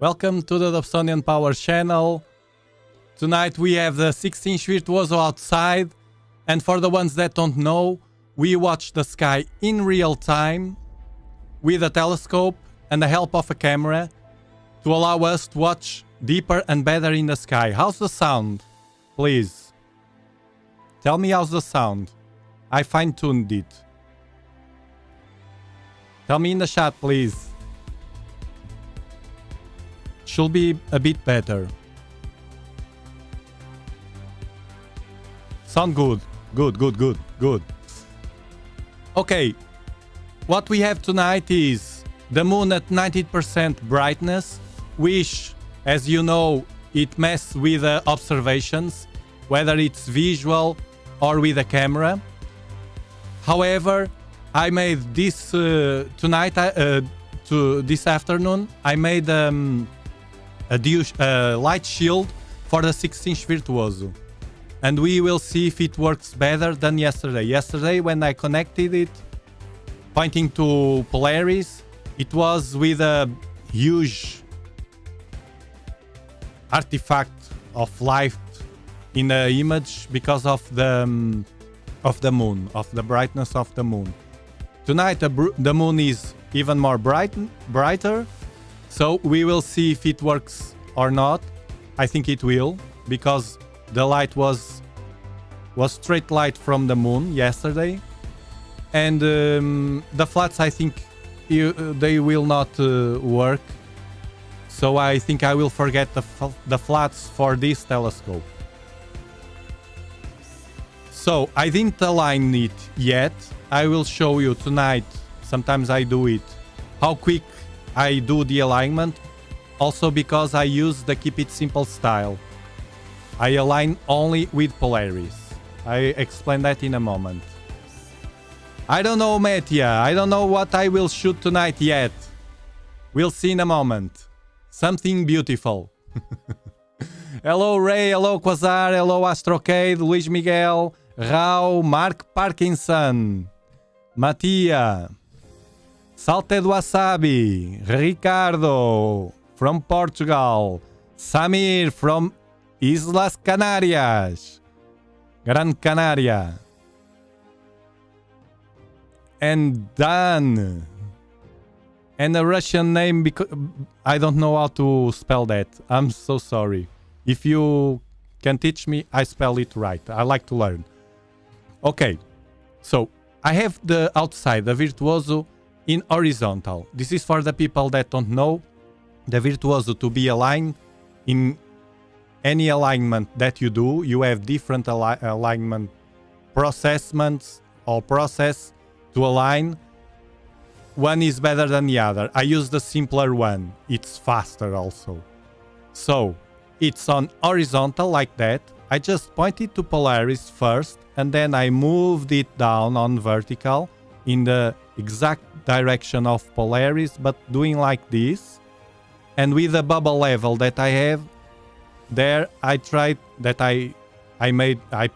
Welcome to the Dobsonian Power channel. Tonight we have the 16-inch Virtuoso outside, and for the ones that don't know, we watch the sky in real time with a telescope and the help of a camera to allow us to watch deeper and better in the sky. How's the sound? Please. Tell me how's the sound. I fine-tuned it. Tell me in the chat, please. Should be a bit better. Sound good. Good. Okay. What we have tonight is the moon at 90% brightness, which, as you know, it messes with observations, whether it's visual or with a camera. However, I made this tonight, this afternoon, I made a light shield for the 16-inch Virtuoso. And we will see if it works better than yesterday. Yesterday, when I connected it, pointing to Polaris, it was with a huge artifact of light in the image because of the moon, of the brightness of the moon. Tonight, the moon is even more brighter. So we will see if it works or not. I think it will, because the light was straight light from the moon yesterday. And the flats, I think they will not work. So I think I will forget the flats for this telescope. So I didn't align it yet. I will show you tonight. Sometimes I do it. How quick I do the alignment, also because I use the keep it simple style. I align only with Polaris. I explain that in a moment. I don't know, Messier. I don't know what I will shoot tonight yet. We'll see in a moment. Something beautiful. Hello Ray, hello Quasar, hello Astrocade, Luis Miguel, Rau, Mark Parkinson, Mattia, Salte do Wasabi, Ricardo from Portugal, Samir from Islas Canarias, Gran Canaria, and Dan, and a Russian name because I don't know how to spell that. I'm so sorry. If you can teach me, I spell it right. I like to learn. Okay, so I have the outside, the Virtuoso, in horizontal. This is for the people that don't know. The Virtuoso, to be aligned in any alignment that you do, you have different alignment processes or process to align. One is better than the other. I use the simpler one. It's faster also. So it's on horizontal like that. I just pointed to Polaris first, and then I moved it down on vertical in the exact direction of Polaris, but doing like this. And with the bubble level that I have there, I tried that I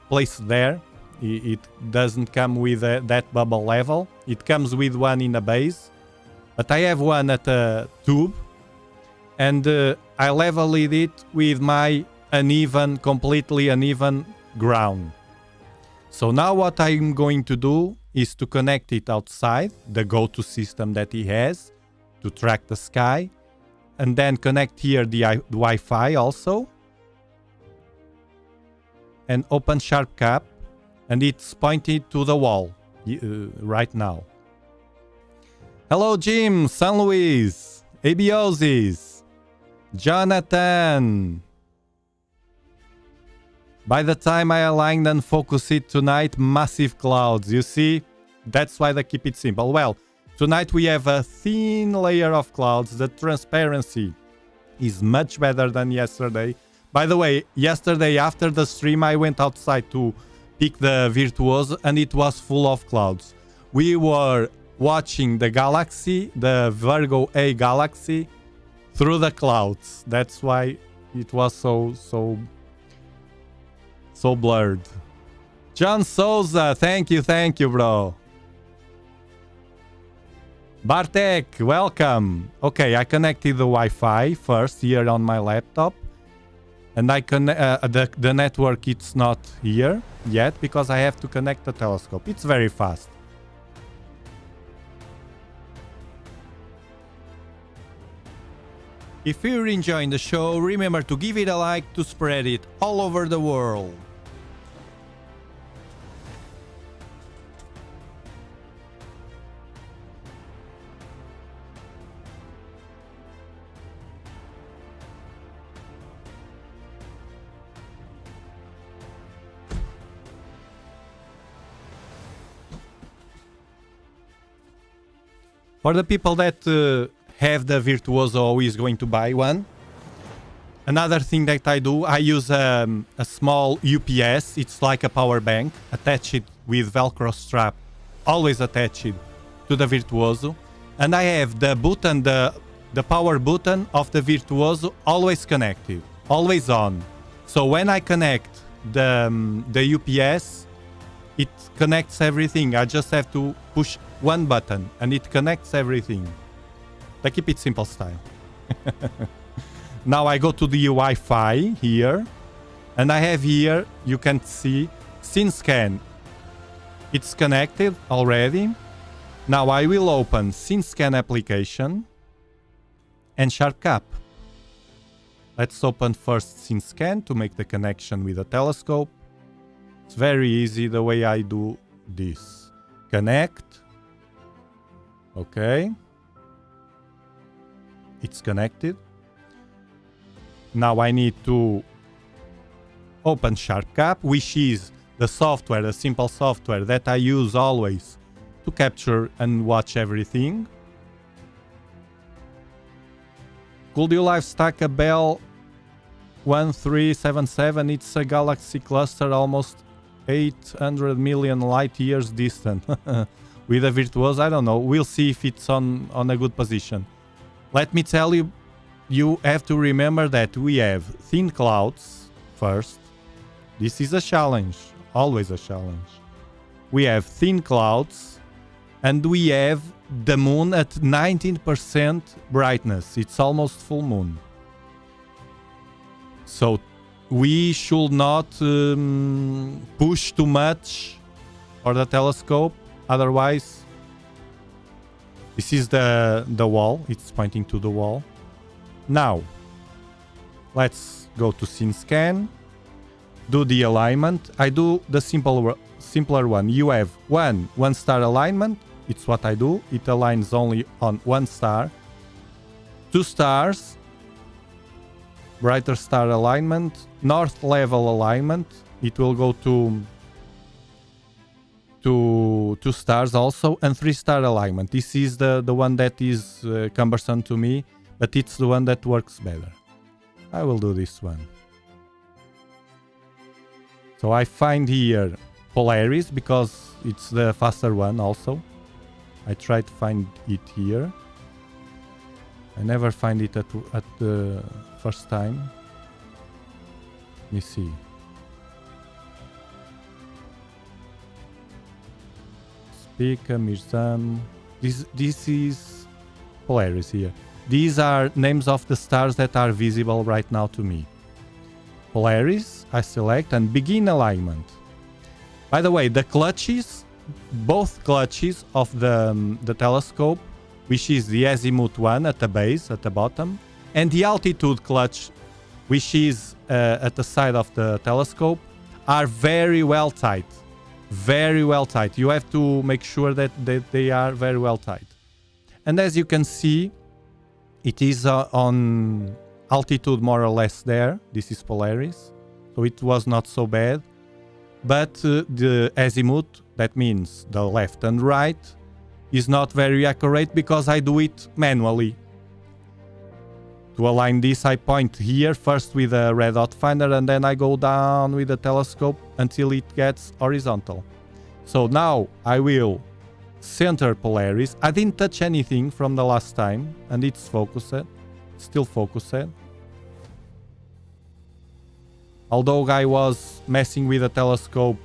placed there. It doesn't come with that bubble level. It comes with one in the base, but I have one at a tube, and I leveled it with my completely uneven ground. So now what I'm going to do is to connect it outside, the go-to system that he has to track the sky, and then connect here the Wi-Fi also, and open Sharp Cap, and it's pointed to the wall right now. Hello Jim, San Luis, Abiosis, Jonathan. By the time I aligned and focus it tonight, massive clouds. You see, that's why they keep it simple. Well, tonight we have a thin layer of clouds. The transparency is much better than yesterday. By the way, yesterday after the stream, I went outside to pick the Virtuoso, and it was full of clouds. We were watching the galaxy, the Virgo A galaxy, through the clouds. That's why it was so blurred. John Souza, thank you, bro. Bartek, welcome. Okay, I connected the Wi-Fi first here on my laptop. And the network, it's not here yet because I have to connect the telescope. It's very fast. If you're enjoying the show, remember to give it a like to spread it all over the world. For the people that have the Virtuoso or is going to buy one, another thing that I do, I use a small UPS. It's like a power bank. Attach it with Velcro strap. Always attach it to the Virtuoso. And I have the button, the power button of the Virtuoso always connected, always on. So when I connect the UPS, it connects everything. I just have to push one button and it connects everything. I keep it simple style. Now I go to the Wi-Fi here and I have here, you can see SceneScan. It's connected already. Now I will open SceneScan application and SharpCap. Let's open first SceneScan to make the connection with the telescope. It's very easy the way I do this. Connect. Okay. It's connected. Now I need to open SharpCap, which is the software, the simple software that I use always to capture and watch everything. Could you live stack a Bell 1377? It's a galaxy cluster almost 800 million light years distant. With a Virtuoso, I don't know. We'll see if it's on a good position. Let me tell you, you have to remember that we have thin clouds first. This is a challenge, always a challenge. We have thin clouds and we have the moon at 19% brightness. It's almost full moon. So we should not push too much for the telescope. Otherwise, this is the wall. It's pointing to the wall. Now, let's go to SceneScan. Do the alignment. I do the simpler one. You have one star alignment. It's what I do. It aligns only on one star. 2 stars. Brighter star alignment. North level alignment. It will go to 2 stars also, and 3-star alignment. This is the one that is cumbersome to me, but it's the one that works better. I will do this one. So I find here Polaris because it's the faster one also. I try to find it here. I never find it at the first time. Let me see. Pika, Mirzam. This is Polaris here. These are names of the stars that are visible right now to me. Polaris, I select and begin alignment. By the way, the clutches, both clutches of the telescope, which is the azimuth one at the base, at the bottom, and the altitude clutch, which is at the side of the telescope, are very well tight. Very well tight. You have to make sure that they are very well tight. And as you can see, it is on altitude more or less there. This is Polaris. So it was not so bad. But the azimuth, that means the left and right, is not very accurate because I do it manually. To align this, I point here first with a red dot finder and then I go down with the telescope until it gets horizontal. So now I will center Polaris. I didn't touch anything from the last time and it's focused. Still focused. Although I was messing with the telescope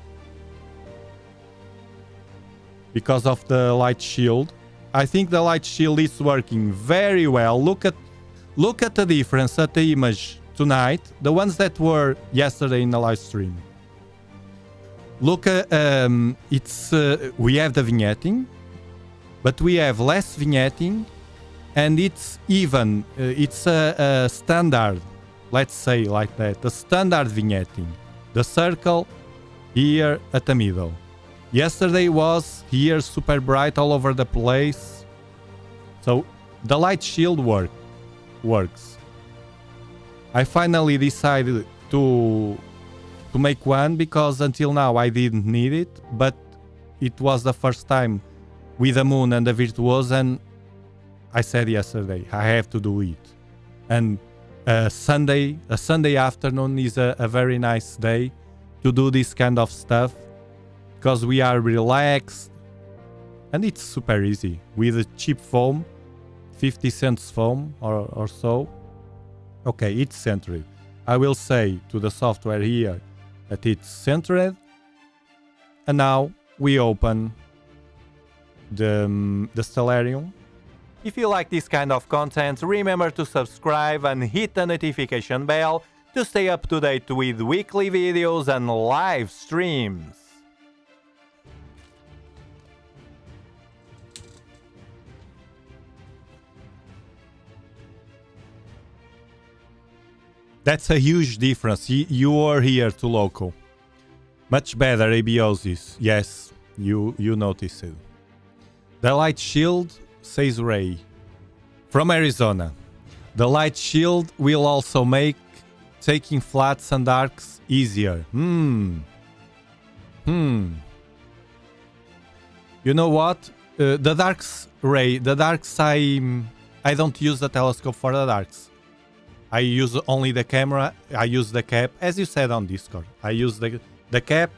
because of the light shield, I think the light shield is working very well. Look at the difference at the image tonight. The ones that were yesterday in the live stream. Look at we have the vignetting, but we have less vignetting, and it's even. It's a standard, let's say like that. The standard vignetting. The circle here at the middle. Yesterday was here super bright all over the place. So the light shield works. I finally decided to make one because until now I didn't need it, but it was the first time with the moon and the Virtuoso, and I said yesterday I have to do it. And a Sunday afternoon is a very nice day to do this kind of stuff because we are relaxed and it's super easy with a cheap foam, 50 cents foam or so. Okay, it's centered. I will say to the software here that it's centered, and now we open the stellarium. If you like this kind of content, remember to subscribe and hit the notification bell to stay up to date with weekly videos and live streams. That's a huge difference. You are here to local. Much better abiosis. Yes, you notice it. The light shield says Ray from Arizona. The light shield will also make taking flats and darks easier. You know what? The darks, Ray, the darks I don't use the telescope for the darks. I use only the camera, I use the cap, as you said on Discord. I use the cap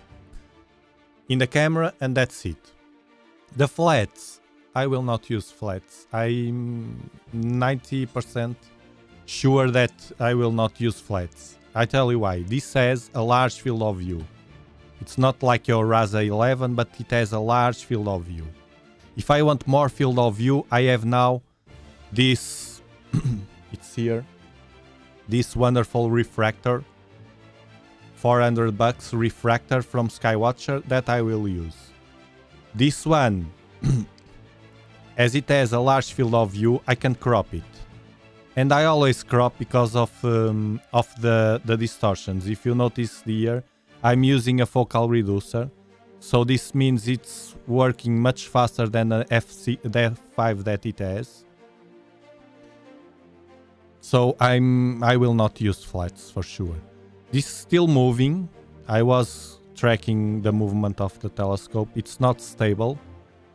in the camera and that's it. The flats, I will not use flats. I'm 90% sure that I will not use flats. I tell you why. This has a large field of view. It's not like your Rasa 11, but it has a large field of view. If I want more field of view, I have now this, it's here. This wonderful refractor, $400 refractor from Skywatcher that I will use. This one, as it has a large field of view, I can crop it, and I always crop because of the distortions. If you notice here, I'm using a focal reducer, so this means it's working much faster than the F5 that it has. So I will not use flats for sure. This is still moving. I was tracking the movement of the telescope. It's not stable.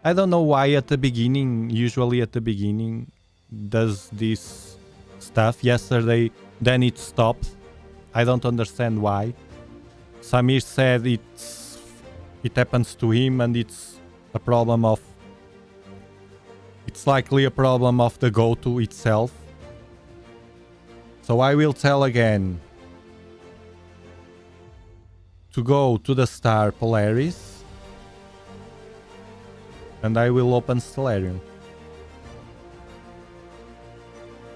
I don't know why at the beginning, usually at the beginning, does this stuff. Yesterday, then it stopped. I don't understand why. Samir said it happens to him and it's a problem of... It's likely a problem of the GoTo itself. So I will tell again to go to the star Polaris and I will open Stellarium.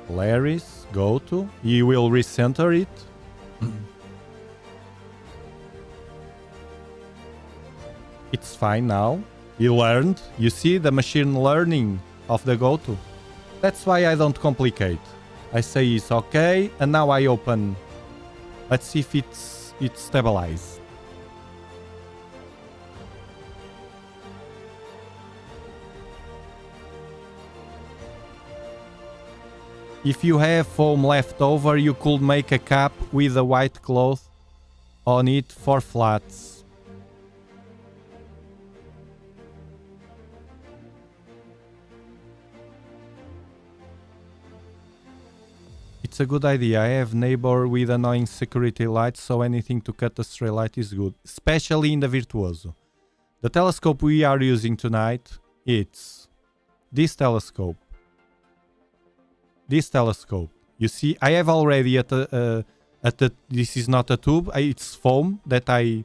Polaris, go to, you will recenter it. It's fine now. You learned. You see the machine learning of the go-to. That's why I don't complicate. I say it's okay, and now I open. Let's see if it's stabilized. If you have foam left over, you could make a cap with a white cloth on it for flats. It's a good idea. I have neighbor with annoying security lights, so anything to cut the stray light is good, especially in the Virtuoso. The telescope we are using tonight, it's this telescope. This telescope. You see, I have already this is not a tube, it's foam that I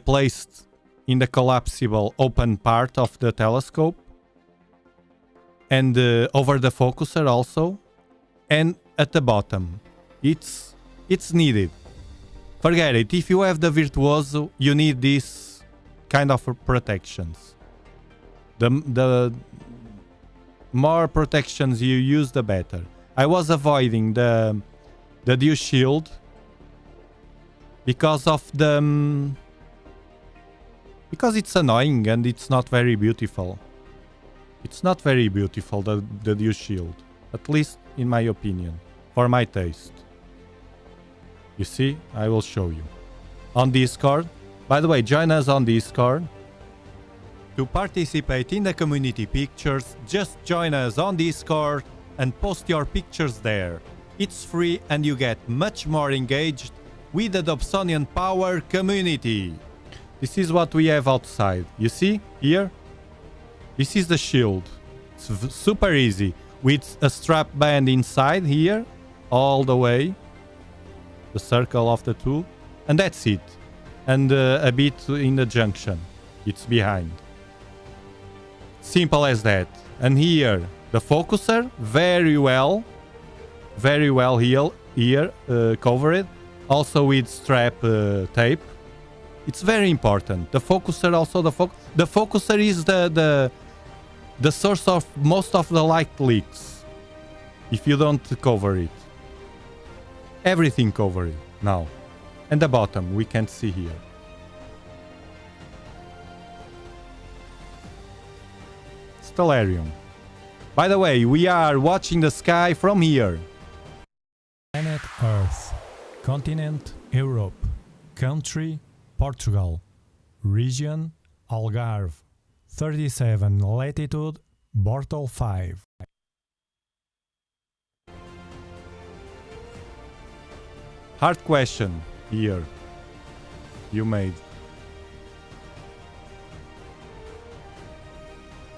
placed in the collapsible open part of the telescope. and over the focuser also, and at the bottom. It's needed. Forget it. If you have the Virtuoso, you need this kind of protections. The more protections you use, the better. I was avoiding the Dew Shield because of because it's annoying and it's not very beautiful. It's not very beautiful, the Dew Shield, at least in my opinion, for my taste. You see, I will show you on Discord. By the way, join us on Discord. To participate in the community pictures, just join us on Discord and post your pictures there. It's free and you get much more engaged with the Dobsonian Power community. This is what we have outside. You see here? This is the shield. It's super easy with a strap band inside here all the way. The circle of the two. And that's it. And a bit in the junction. It's behind. Simple as that. And here, the focuser, very well here, covered. Also with strap tape. It's very important. The focuser also, the focuser is the source of most of the light leaks. If you don't cover it. Everything covered now. And the bottom, we can't see here. Stellarium. By the way, we are watching the sky from here. Planet Earth. Continent Europe. Country Portugal. Region Algarve. 37 latitude Bortle 5. Hard question here you made.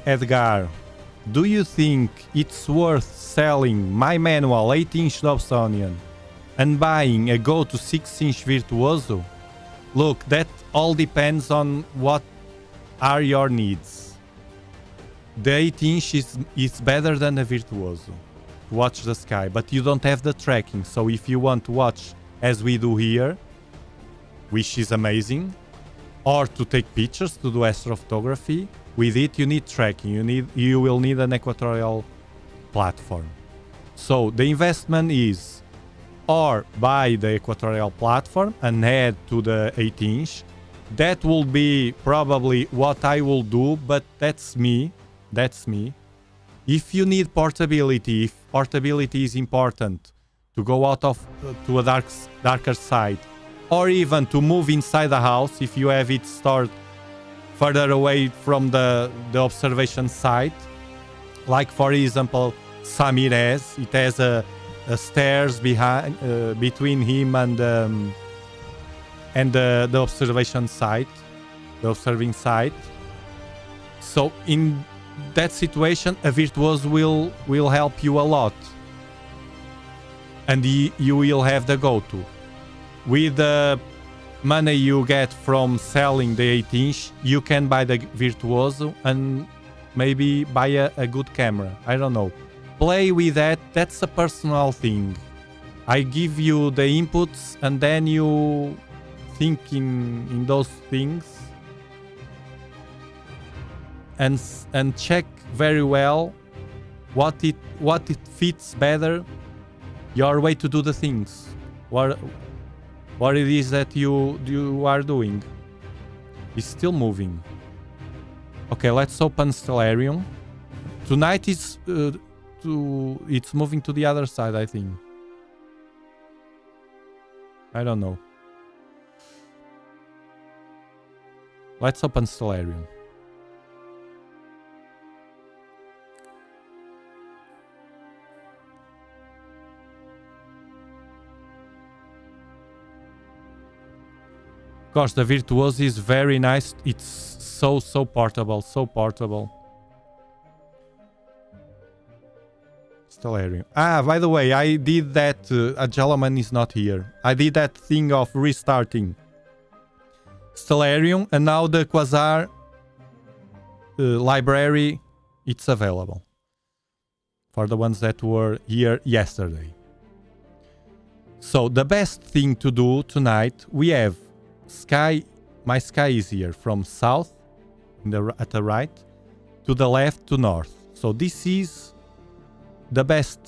Edgar, do you think it's worth selling my manual 8-inch Dobsonian and buying a go-to 6-inch Virtuoso? Look, that all depends on what are your needs. The 8-inch is better than the Virtuoso to watch the sky, but you don't have the tracking. So if you want to watch as we do here, which is amazing, or to take pictures, to do astrophotography, with it you need tracking. You will need an equatorial platform. So the investment is or buy the equatorial platform and add to the 8-inch. That will be probably what I will do, but that's me. That's me. If you need portability, if portability is important to go out of to a darker side, or even to move inside the house if you have it stored further away from the observation site, like for example Samir has. It has a stairs behind between him and the observation site, the observing site. So in that situation, a Virtuoso will help you a lot, and you will have the go-to. With the money you get from selling the 8-inch, you can buy the Virtuoso and maybe buy a good camera. I don't know. Play with that. That's a personal thing. I give you the inputs and then you think in those things and check very well what it fits better your way to do the things. What it is that you are doing. It's still moving. Okay, let's open Stellarium. Tonight it's moving to the other side, I think. I don't know. Let's open Stellarium. Of course, the Virtuoso is very nice. It's so portable, so portable. Stellarium. Ah, by the way, I did that. Agelaman is not here. I did that thing of restarting Stellarium, and now the Quasar library, it's available. for the ones that were here yesterday. So the best thing to do tonight, we have sky. My sky is here from south at the right to the left to north. So this is the best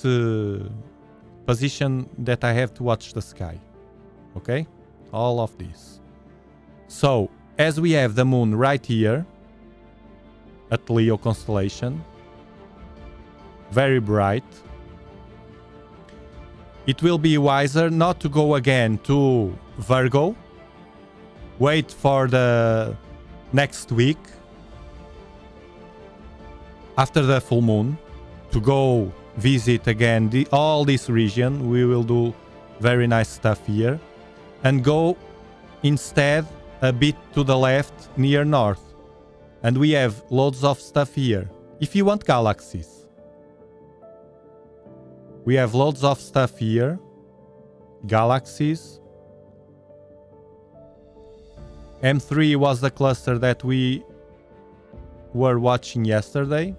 position that I have to watch the sky. Okay? All of this. So as we have the moon right here at Leo constellation, very bright, it will be wiser not to go again to Virgo. Wait for the next week after the full moon to go visit again all this region. We will do very nice stuff here, and go instead a bit to the left near north, and we have loads of stuff here. If you want galaxies, we have loads of stuff here. Galaxies. M3 was the cluster that we were watching yesterday.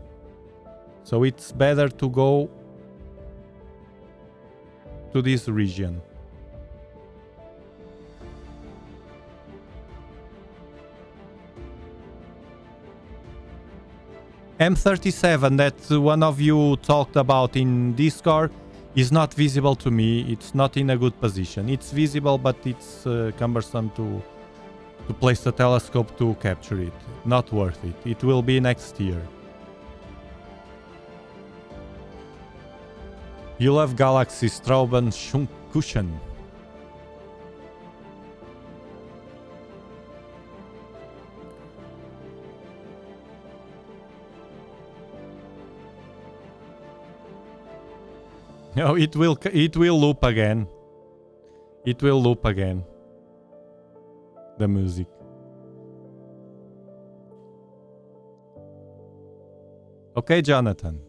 So it's better to go to this region. M37 that one of you talked about in Discord is not visible to me. It's not in a good position. It's visible, but it's cumbersome to place the telescope to capture it. Not worth it. It will be next year. You love galaxies, Strauben Schunkuschen. No, it will loop again. It will loop again. The music. Okay, Jonathan.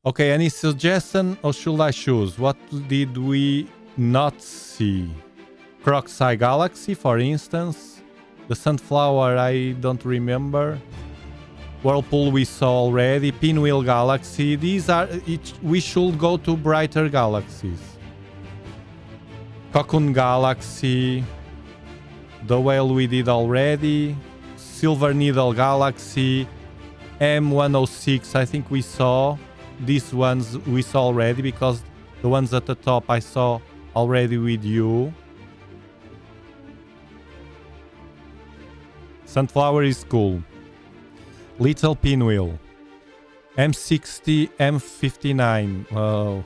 Okay, any suggestion or should I choose? What did we not see? Croxi Galaxy, for instance. The Sunflower, I don't remember. Whirlpool we saw already. Pinwheel Galaxy. These are... we should go to brighter galaxies. Cocoon Galaxy. The Whale we did already. Silver Needle Galaxy. M106 I think we saw. These ones we saw already because the ones at the top I saw already with you. Sunflower is cool. Little Pinwheel. M60, M59. Oh,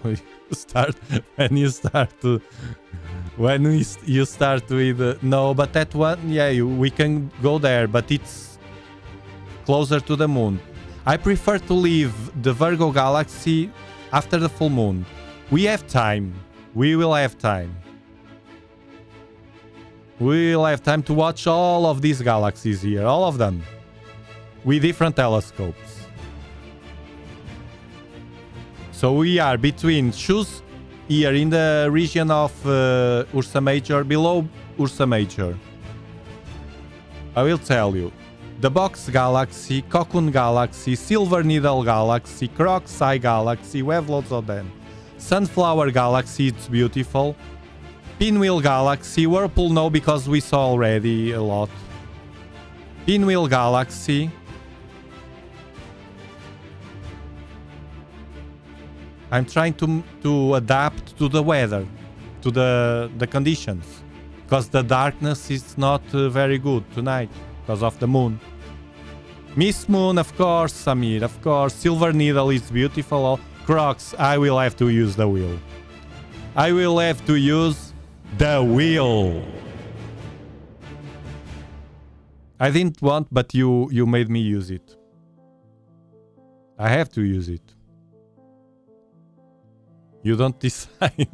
when you start with no, but that one, yeah, we can go there, but it's closer to the moon. I prefer to leave the Virgo galaxy after the full moon. We have time. We will have time. We will have time to watch all of these galaxies here, all of them, with different telescopes. So we are between, choose here in the region of Ursa Major, below Ursa Major. I will tell you. The Box Galaxy, Cocoon Galaxy, Silver Needle Galaxy, Croxi Galaxy, we have loads of them. Sunflower Galaxy, it's beautiful. Pinwheel Galaxy, Whirlpool no, because we saw already a lot. Pinwheel Galaxy. I'm trying to adapt to the weather, to the conditions, because the darkness is not very good tonight because of the moon. Miss Moon, of course, Samir, of course. Silver Needle is beautiful. Crocs, I will have to use the wheel. I will have to use the wheel. I didn't want, but you made me use it. I have to use it. You don't decide.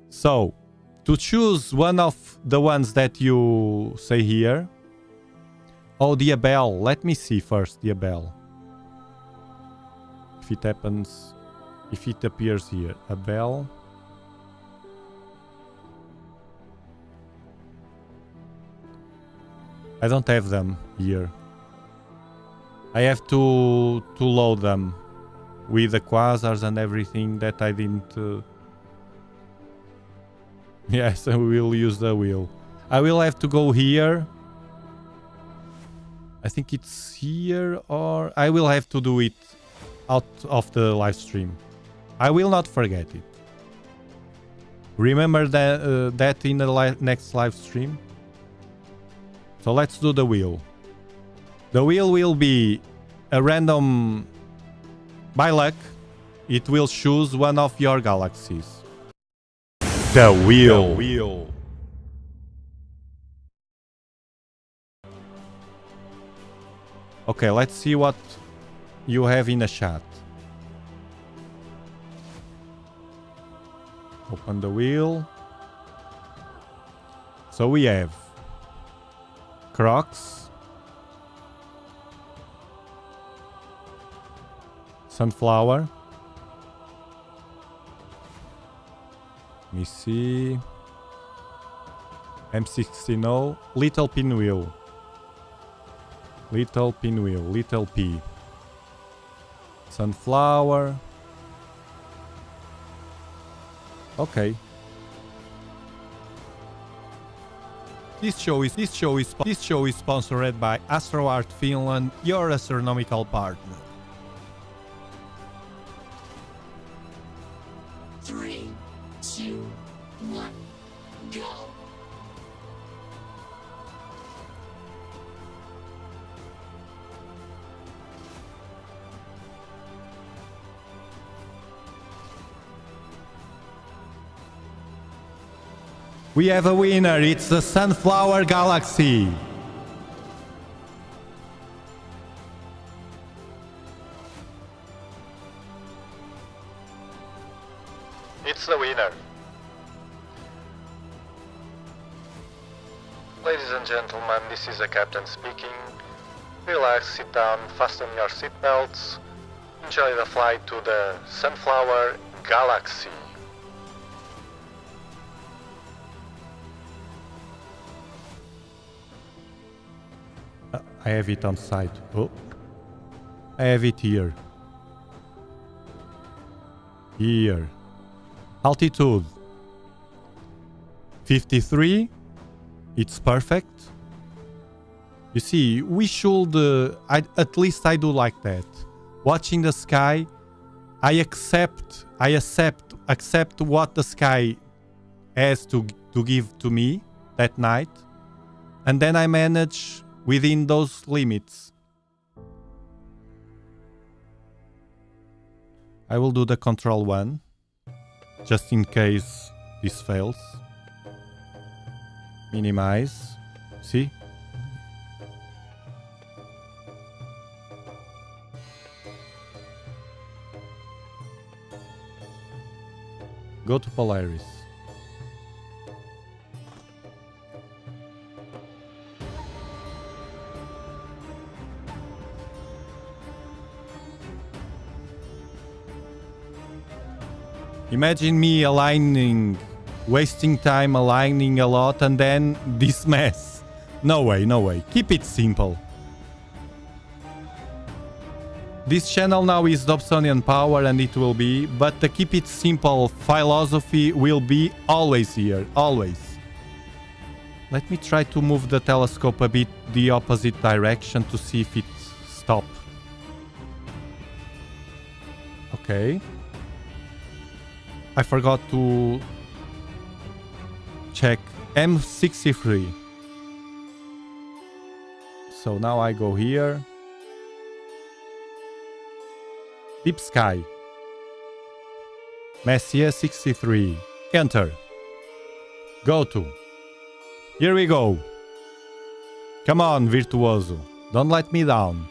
So, to choose one of the ones that you say here. Oh, the Abel. Let me see first the Abel. If it happens, if it appears here. Abel. I don't have them here. I have to load them with the quasars and everything that I didn't... Yes, I will use the wheel. I will have to go here. I think it's here, or I will have to do it out of the live stream. I will not forget it. Remember that in the next live stream. So let's do the wheel. The wheel will be a random... By luck, it will choose one of your galaxies. The wheel. Okay, let's see what you have in the chat. Open the wheel. So we have Crocs, Sunflower, let me see, M16O, Little Pinwheel, Little P, Sunflower. Okay. This show is sponsored by AstroArt Finland, your astronomical partner. 3, 2, 1, go. We have a winner, it's the Sunflower Galaxy. It's the winner. Ladies and gentlemen, this is the captain speaking. Relax, sit down, fasten your seatbelts. Enjoy the flight to the Sunflower Galaxy. I have it on site. Oh, I have it here. Here. Altitude 53. It's perfect. You see, we should. At least I do like that. Watching the sky, I accept what the sky has to give to me that night, and then I manage within those limits. I will do the control 1 just in case this fails. Minimize. See? Go to Polaris. Imagine me aligning, wasting time aligning a lot, and then this mess. No way, no way. Keep it simple. This channel now is Dobsonian Power, and it will be, but the keep it simple philosophy will be always here, always. Let me try to move the telescope a bit the opposite direction to see if it stops. Okay. I forgot to check M63. So now I go here. Deep Sky. Messier 63. Enter. Go to. Here we go. Come on, Virtuoso. Don't let me down.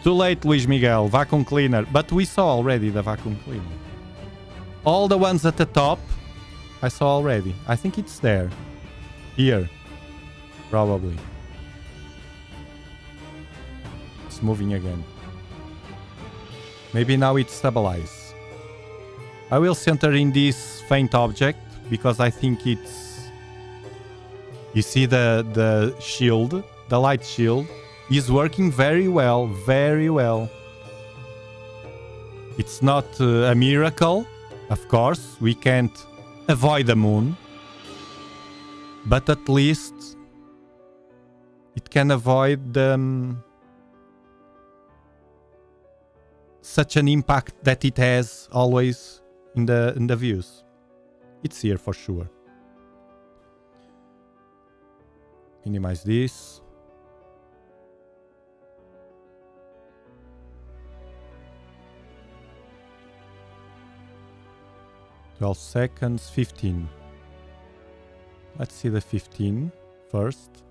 Too late, Luis Miguel. Vacuum cleaner. But we saw already the vacuum cleaner. All the ones at the top, I saw already. I think it's there. Here. Probably. It's moving again. Maybe now it's stabilized. I will center in this faint object. because I think it's... You see the shield, the light shield, is working very well, very well. It's not a miracle, of course. We can't avoid the moon. But at least it can avoid such an impact that it has always in the views. It's here for sure. Minimize this. "12 seconds, 15. Let's see the 15 first.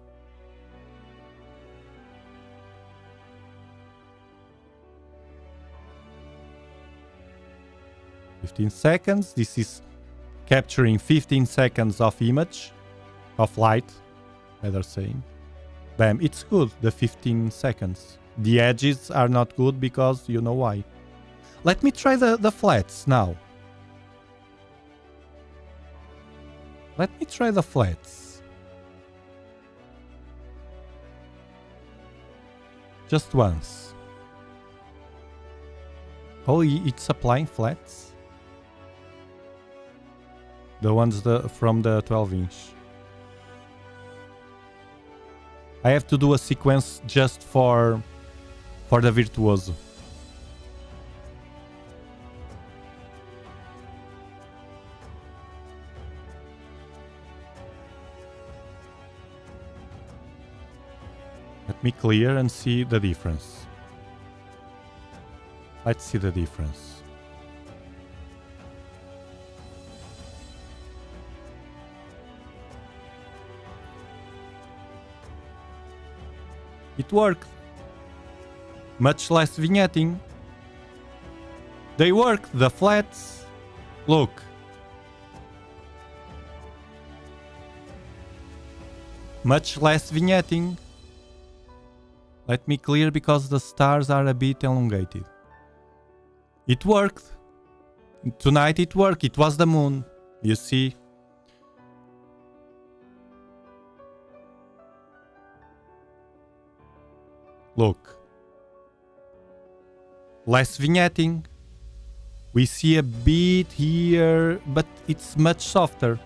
"15 seconds. This is capturing 15 seconds of image, of light, better saying. Bam, it's good, the 15 seconds. The edges are not good because you know why. Let me try the flats now. Let me try the flats. Just once. Oh, it's applying flats? The ones from the 12-inch. I have to do a sequence just for the Virtuoso. Let me clear and see the difference. Let's see the difference. It worked. Much less vignetting. They work, the flats. Look. Much less vignetting. Let me clear because the stars are a bit elongated. It worked. Tonight it worked. It was the moon. You see? Look. Less vignetting. We see a bit here, but it's much softer.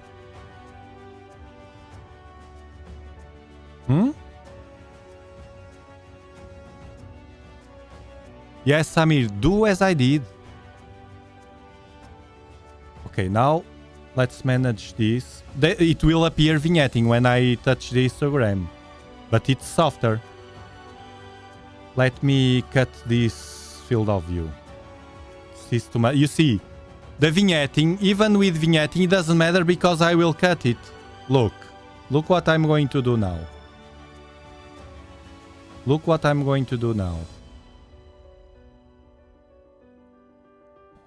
Yes, Samir, do as I did. Okay, now let's manage this. It will appear vignetting when I touch the histogram, but it's softer. Let me cut this field of view. You see, the vignetting, even with vignetting, it doesn't matter because I will cut it. Look what I'm going to do now. Look what I'm going to do now.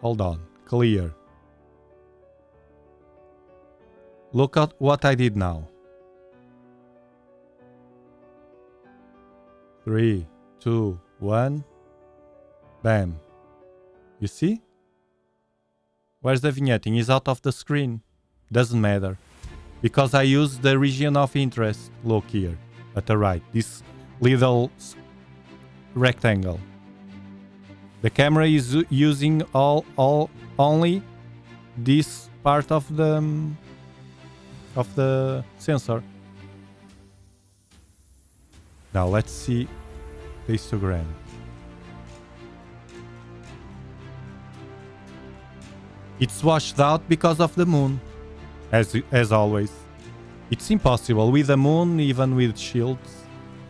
Hold on, clear. Look at what I did now. 3, 2, 1. Bam. You see? Where's the vignetting? It's out of the screen. Doesn't matter. Because I use the region of interest. Look here, at the right. This little rectangle. The camera is using only this part of the sensor. Now let's see the histogram. It's washed out because of the moon, as always. It's impossible with the moon, even with shields.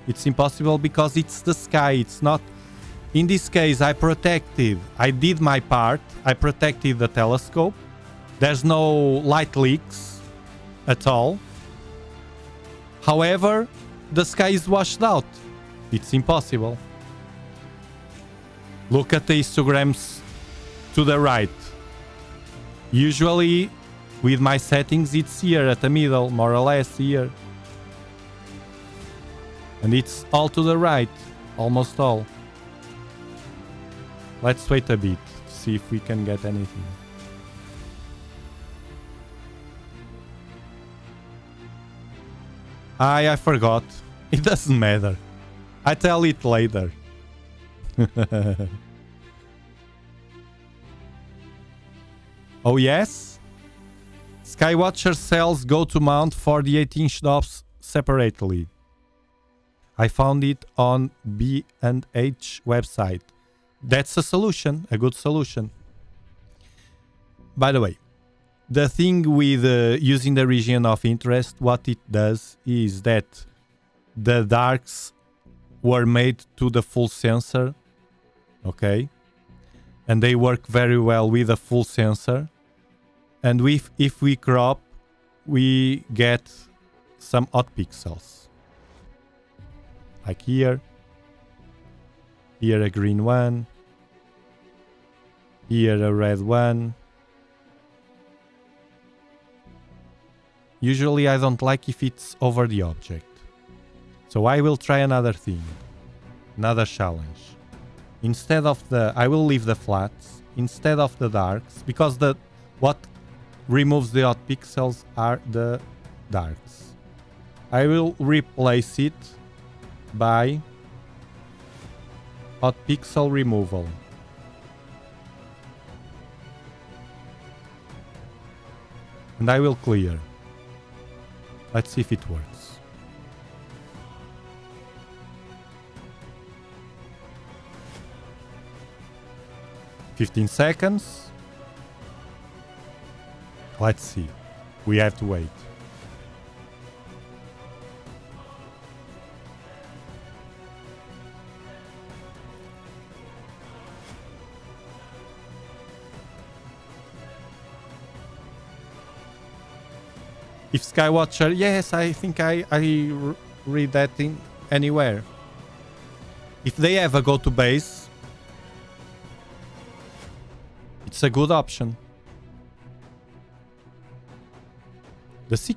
It's impossible because it's the sky. It's not. In this case, I did my part. I protected the telescope. There's no light leaks at all. However, the sky is washed out. It's impossible. Look at the histograms to the right. Usually, with my settings, it's here at the middle, more or less here. And it's all to the right, almost all. Let's wait a bit to see if we can get anything. I forgot. It doesn't matter. I tell it later. Oh yes? Skywatcher sells go-to mount for the 8-inch Dobs separately. I found it on B&H website. That's a solution, a good solution. By the way, the thing with using the region of interest, what it does is that the darks were made to the full sensor, okay? And they work very well with a full sensor. And if we crop, we get some odd pixels. Like here. Here a green one. Here a red one. Usually I don't like if it's over the object. So I will try another thing. Another challenge. Instead of I will leave the flats. Instead of the darks. Because what removes the odd pixels are the darks. I will replace it by odd pixel removal. And I will clear. Let's see if it works. "15 seconds. Let's see. We have to wait. If Skywatcher, yes, I think I read that in anywhere. If they have a go-to base, it's a good option. This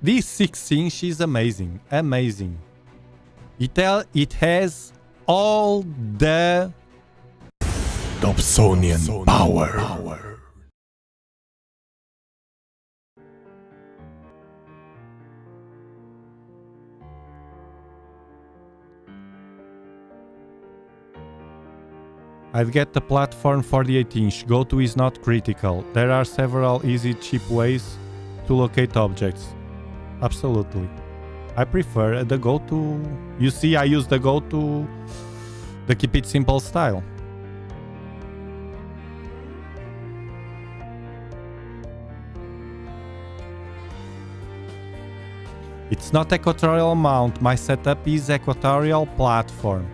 6-inch is amazing, amazing. It has all the Dobsonian power. I'd get the platform for the 8-inch. Go-to is not critical. There are several easy, cheap ways to locate objects. Absolutely. I prefer the go-to. You see, I use the go-to, the keep it simple style. It's not equatorial mount. My setup is equatorial platform.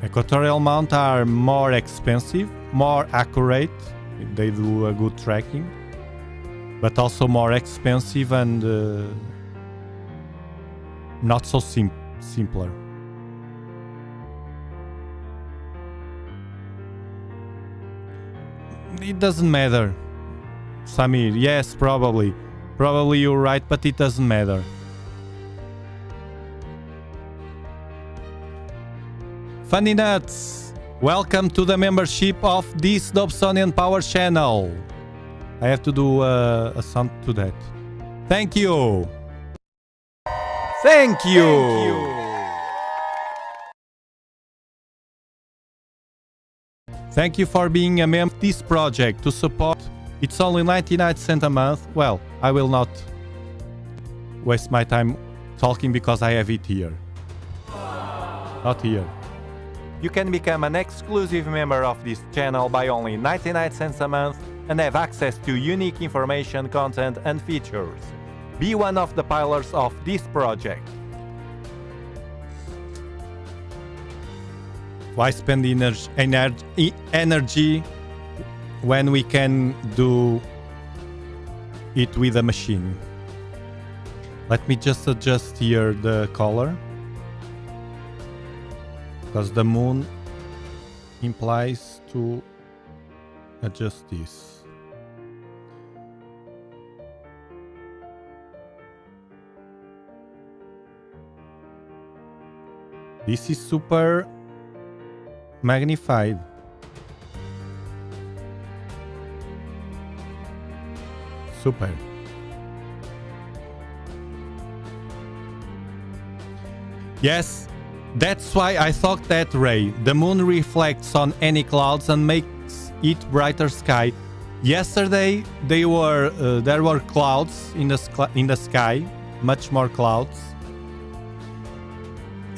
Equatorial mount are more expensive, more accurate. They do a good tracking, but also more expensive and not so simpler. It doesn't matter, Samir. Yes, probably. Probably you're right, but it doesn't matter. Funny Nuts, welcome to the membership of this Dobsonian Power channel. I have to do a sound to that. Thank you. Thank you. Thank you for being a member of this project. To support, it's only 99 cents a month. Well, I will not waste my time talking because I have it here. Not here. You can become an exclusive member of this channel by only 99 cents a month and have access to unique information, content and features. Be one of the pillars of this project. Why spend energy when we can do it with a machine? Let me just adjust here the color, because the moon implies to adjust this. This is super magnified. Super. Yes, that's why I thought that, Ray. The moon reflects on any clouds and makes it brighter sky. Yesterday there were clouds in the sky, much more clouds,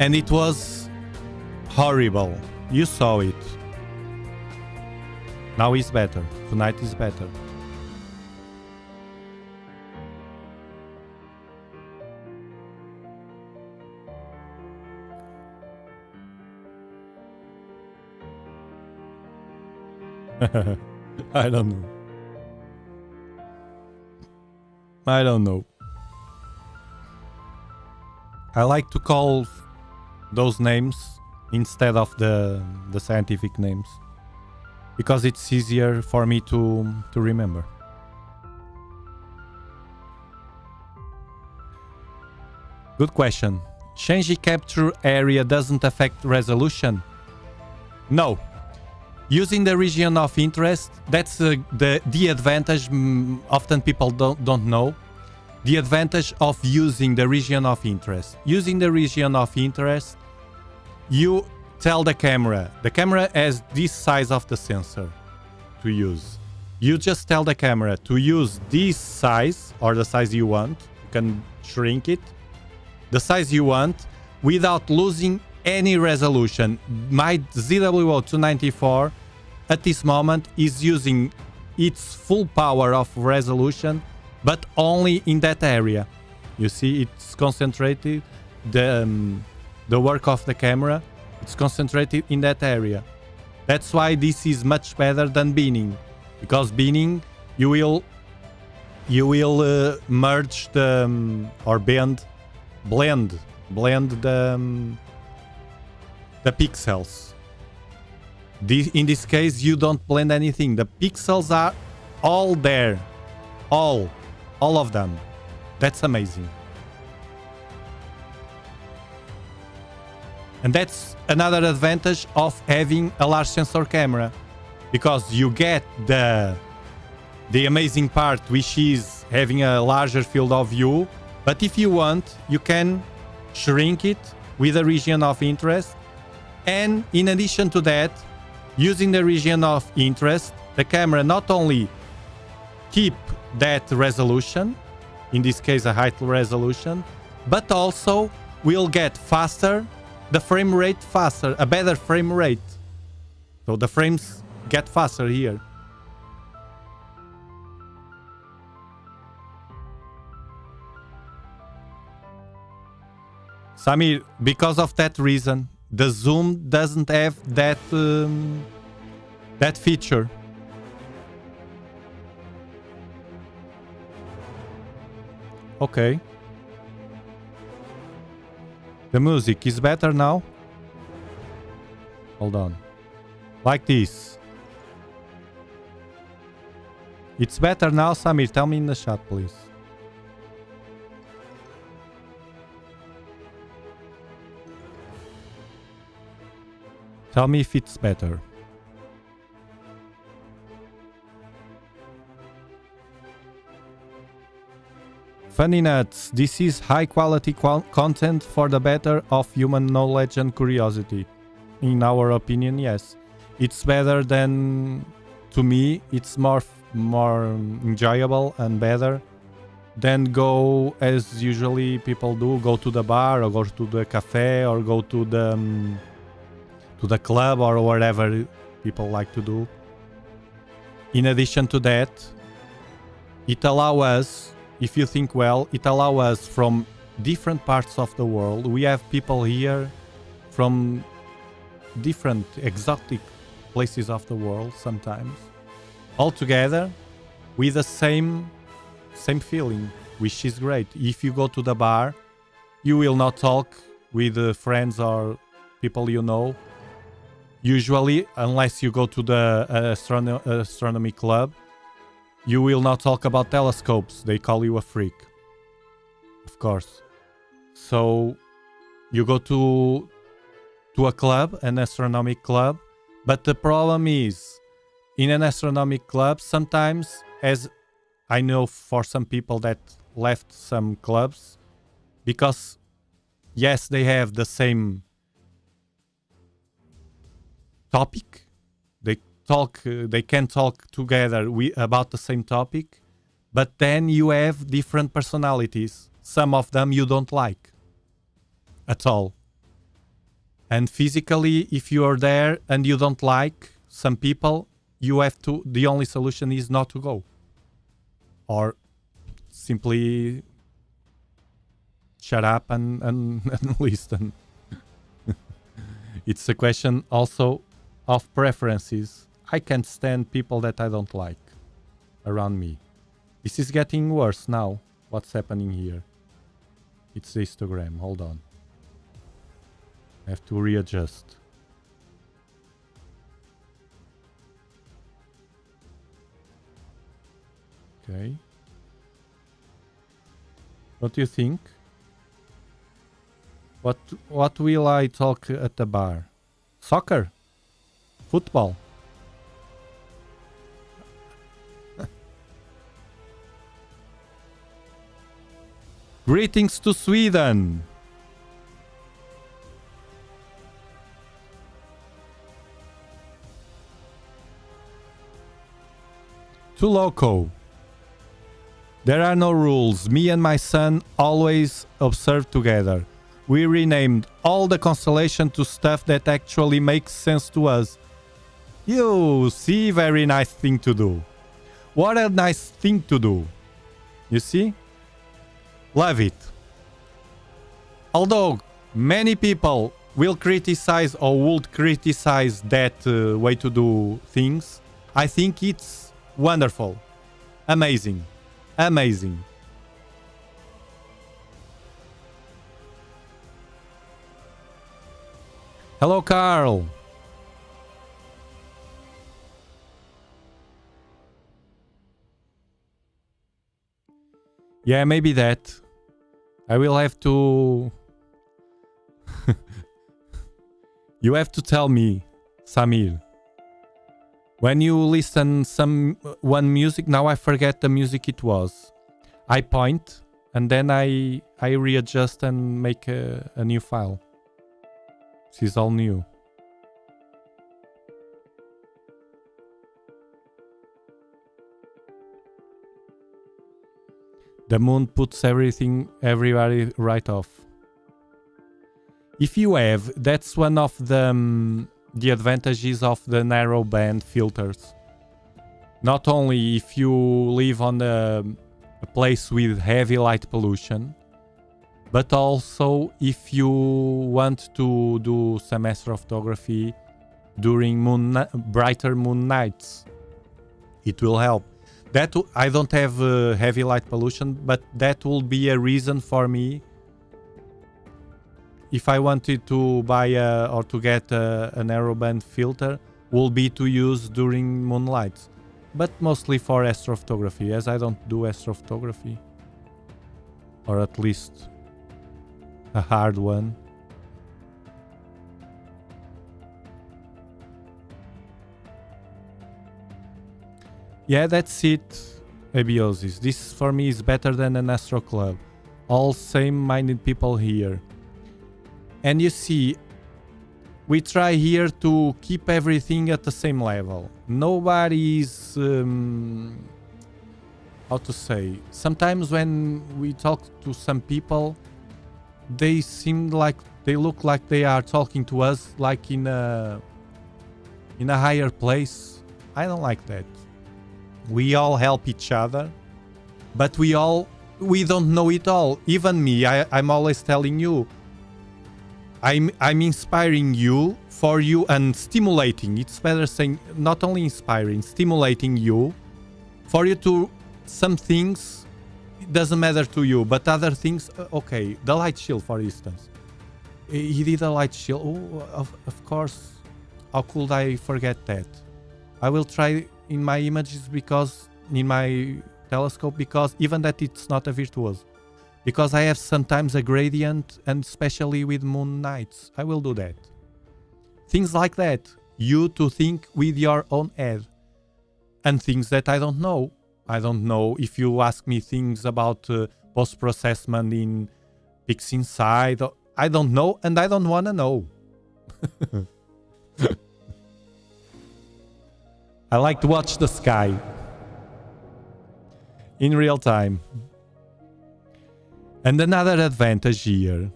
and it was horrible. You saw it. Now it's better. Tonight is better. I don't know. I don't know. I like to call those names instead of the scientific names because it's easier for me to remember. Good question. Shenji capture area doesn't affect resolution? No. Using the region of interest, that's the advantage. Often people don't know the advantage of using the region of interest. Using the region of interest, you tell the camera has this size of the sensor to use. You just tell the camera to use this size or the size you want. You can shrink it, the size you want, without losing any resolution. My ZWO294 at this moment is using its full power of resolution, but only in that area. You see, it's concentrated, the work of the camera, it's concentrated in that area. That's why this is much better than binning, because binning you will merge the or blend the pixels. In this case, you don't blend anything. The pixels are all there, all of them. That's amazing. And that's another advantage of having a large sensor camera, because you get the amazing part, which is having a larger field of view. But if you want, you can shrink it with a region of interest. And in addition to that, using the region of interest, the camera not only keep that resolution, in this case a high resolution, but also will get faster, the frame rate faster, a better frame rate. So the frames get faster here. Samir, because of that reason, the zoom doesn't have that that feature. Okay. The music is better now. Hold on. Like this. It's better now, Samir. Tell me in the chat, please. Tell me if it's better. Funny nuts, this is high quality content for the better of human knowledge and curiosity. In our opinion, yes. It's better than, to me, it's more enjoyable and better than go, as usually people do, go to the bar or go to the cafe or go to the club or whatever people like to do. In addition to that, it allows us, if you think well, it allows us from different parts of the world. We have people here from different exotic places of the world sometimes, all together with the same feeling, which is great. If you go to the bar, you will not talk with friends or people you know. Usually, unless you go to the astronomy club, you will not talk about telescopes. They call you a freak, of course. So you go to a club, an astronomic club, but the problem is, in an astronomic club, sometimes, as I know for some people that left some clubs, because Yes, they have the same topic. They can talk together about the same topic, but then you have different personalities. Some of them you don't like at all. And physically, if you are there and you don't like some people, you have to, the only solution is not to go. Or simply shut up and listen. It's a question also of preferences. I can't stand people that I don't like around me. This is getting worse now. What's happening here? It's the histogram. Hold on. I have to readjust. Okay. What do you think? What will I talk at the bar? Soccer? Football? Greetings to Sweden! To Loco. There are no rules. Me and my son always observe together. We renamed all the constellation to stuff that actually makes sense to us. You see, very nice thing to do. What a nice thing to do. You see? Love it. Although many people will criticize or would criticize that way to do things, I think it's wonderful. Amazing. Amazing. Hello, Carl. Yeah, maybe that. I will have to... You have to tell me, Samir. When you listen one music, now I forget the music it was. I point and then I readjust and make a new file. This is all new. The moon puts everybody right off. If you have, that's one of the advantages of the narrow band filters. Not only if you live on a place with heavy light pollution, but also if you want to do some astrophotography during brighter moon nights. It will help. I don't have heavy light pollution, but that will be a reason for me if I wanted to buy or to get a narrowband filter, will be to use during moonlight, but mostly for astrophotography, as I don't do astrophotography, or at least a hard one. Yeah, that's it, Abiosis. This for me is better than an Astro Club. All same-minded people here. And you see, we try here to keep everything at the same level. Nobody is... how to say? Sometimes when we talk to some people, they look like they are talking to us like in a higher place. I don't like that. We all help each other, but we don't know it all. Even me, I'm always telling you, I'm inspiring you for you and stimulating. It's better saying not only inspiring, stimulating you for you to some things. It doesn't matter to you, but other things, okay. The light shield, for instance, he did a light shield. Oh, of course. How could I forget that? I will try in my images because in my telescope, because even that it's not a virtuoso. Because I have sometimes a gradient, and especially with moon nights, I will do that. Things like that. You to think with your own head. And things that I don't know. I don't know if you ask me things about post-processment in PixInsight. I don't know, and I don't want to know. I like to watch the sky in real time. And another advantage here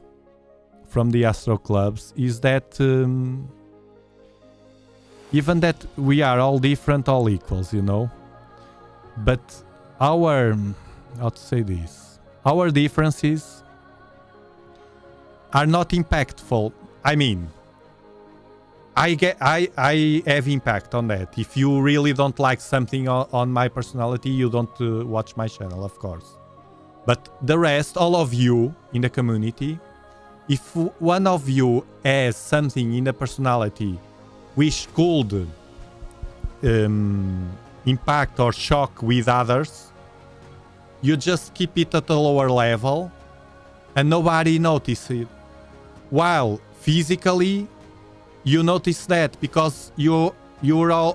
from the Astro Clubs is that even that we are all different, all equals, you know, but our, how to say this, our differences are not impactful. I mean, I have impact on that. If you really don't like something on my personality, you don't watch my channel, of course. But the rest, all of you in the community, if one of you has something in the personality which could impact or shock with others, you just keep it at a lower level and nobody notices it. While physically, you notice that because you're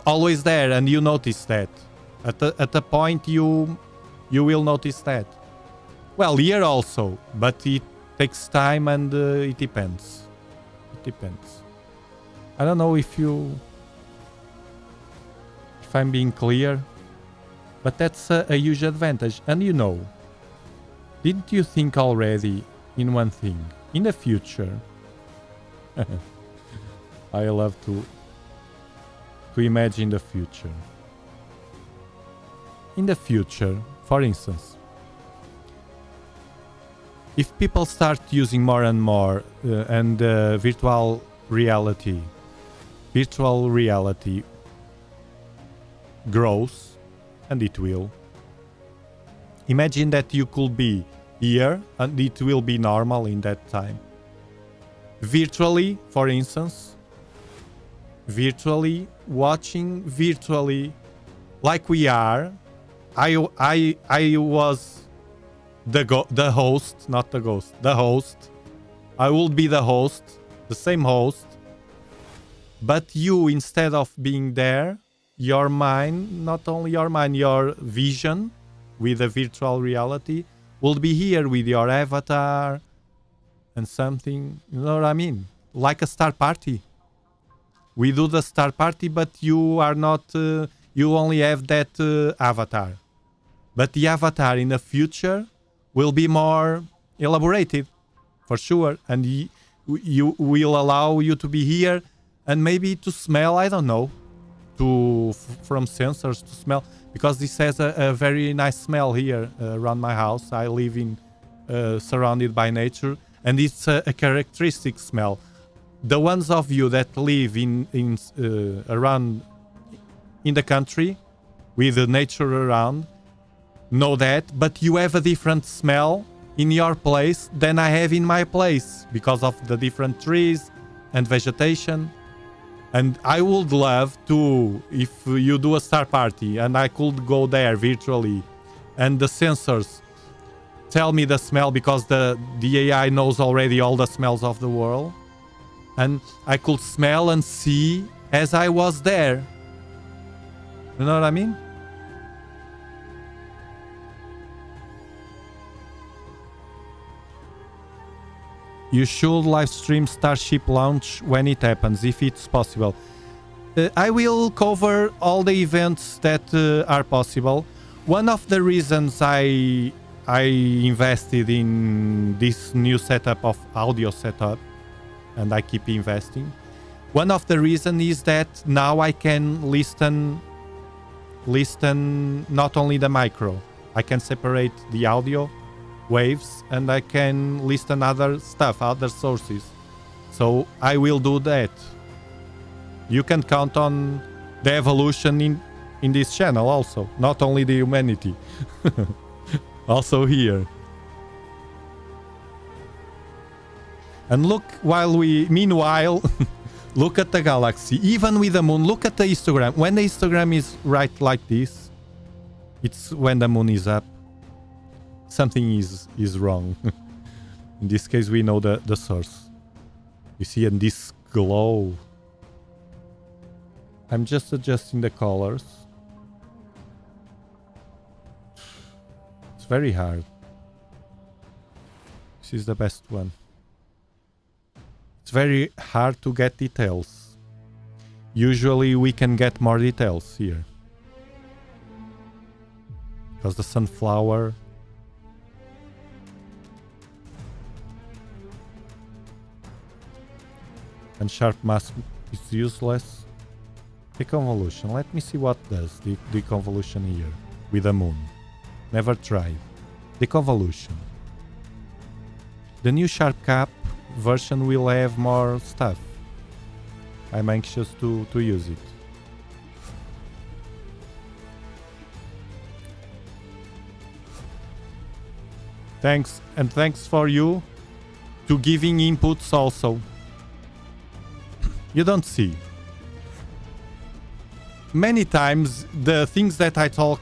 always there and you notice that. At a point, you will notice that. Well, here also, but it takes time and it depends. It depends. I don't know if I'm being clear, but that's a huge advantage. And you know, didn't you think already in one thing? In the future, I love to imagine the future. In the future, for instance, if people start using more and more and virtual reality grows, and it will. Imagine that you could be here and it will be normal in that time. Virtually, for instance, virtually watching virtually like we are. I was the host, not the ghost, the host. I will be the host, the same host, but you, instead of being there, your mind, not only your mind, your vision with a virtual reality will be here with your avatar and something, you know what I mean? Like a star party. We do the star party, but you are not, you only have that avatar. But the avatar in the future will be more elaborated, for sure. And you will allow you to be here and maybe to smell, I don't know, from sensors to smell, because this has a very nice smell here around my house. I live in surrounded by nature, and it's a characteristic smell. The ones of you that live in around in the country with the nature around know that, but you have a different smell in your place than I have in my place because of the different trees and vegetation. And I would love to, if you do a star party and I could go there virtually and the sensors tell me the smell, because the AI knows already all the smells of the world, and I could smell and see as I was there. You know what I mean? You should live stream Starship launch when it happens, if it's possible. I will cover all the events that are possible. One of the reasons I invested in this new setup of audio setup, and I keep investing, one of the reasons is that now I can listen not only the micro, I can separate the audio waves and I can listen other stuff, other sources. So I will do that. You can count on the evolution in this channel also, not only the humanity. Also here. And look, meanwhile, look at the galaxy, even with the moon. Look at the histogram. When the histogram is right like this, it's when the moon is up. Something is wrong. In this case, we know the source. You see, in this glow. I'm just adjusting the colors. It's very hard. This is the best one. very hard to get details. Usually we can get more details here. Because the sunflower... and sharp mask is useless. Deconvolution. Let me see what does the deconvolution here with the moon. Never tried. Deconvolution. The new sharp cap version will have more stuff. I'm anxious to use it. Thanks, and thanks for you to giving inputs also. You don't see. Many times the things that I talk,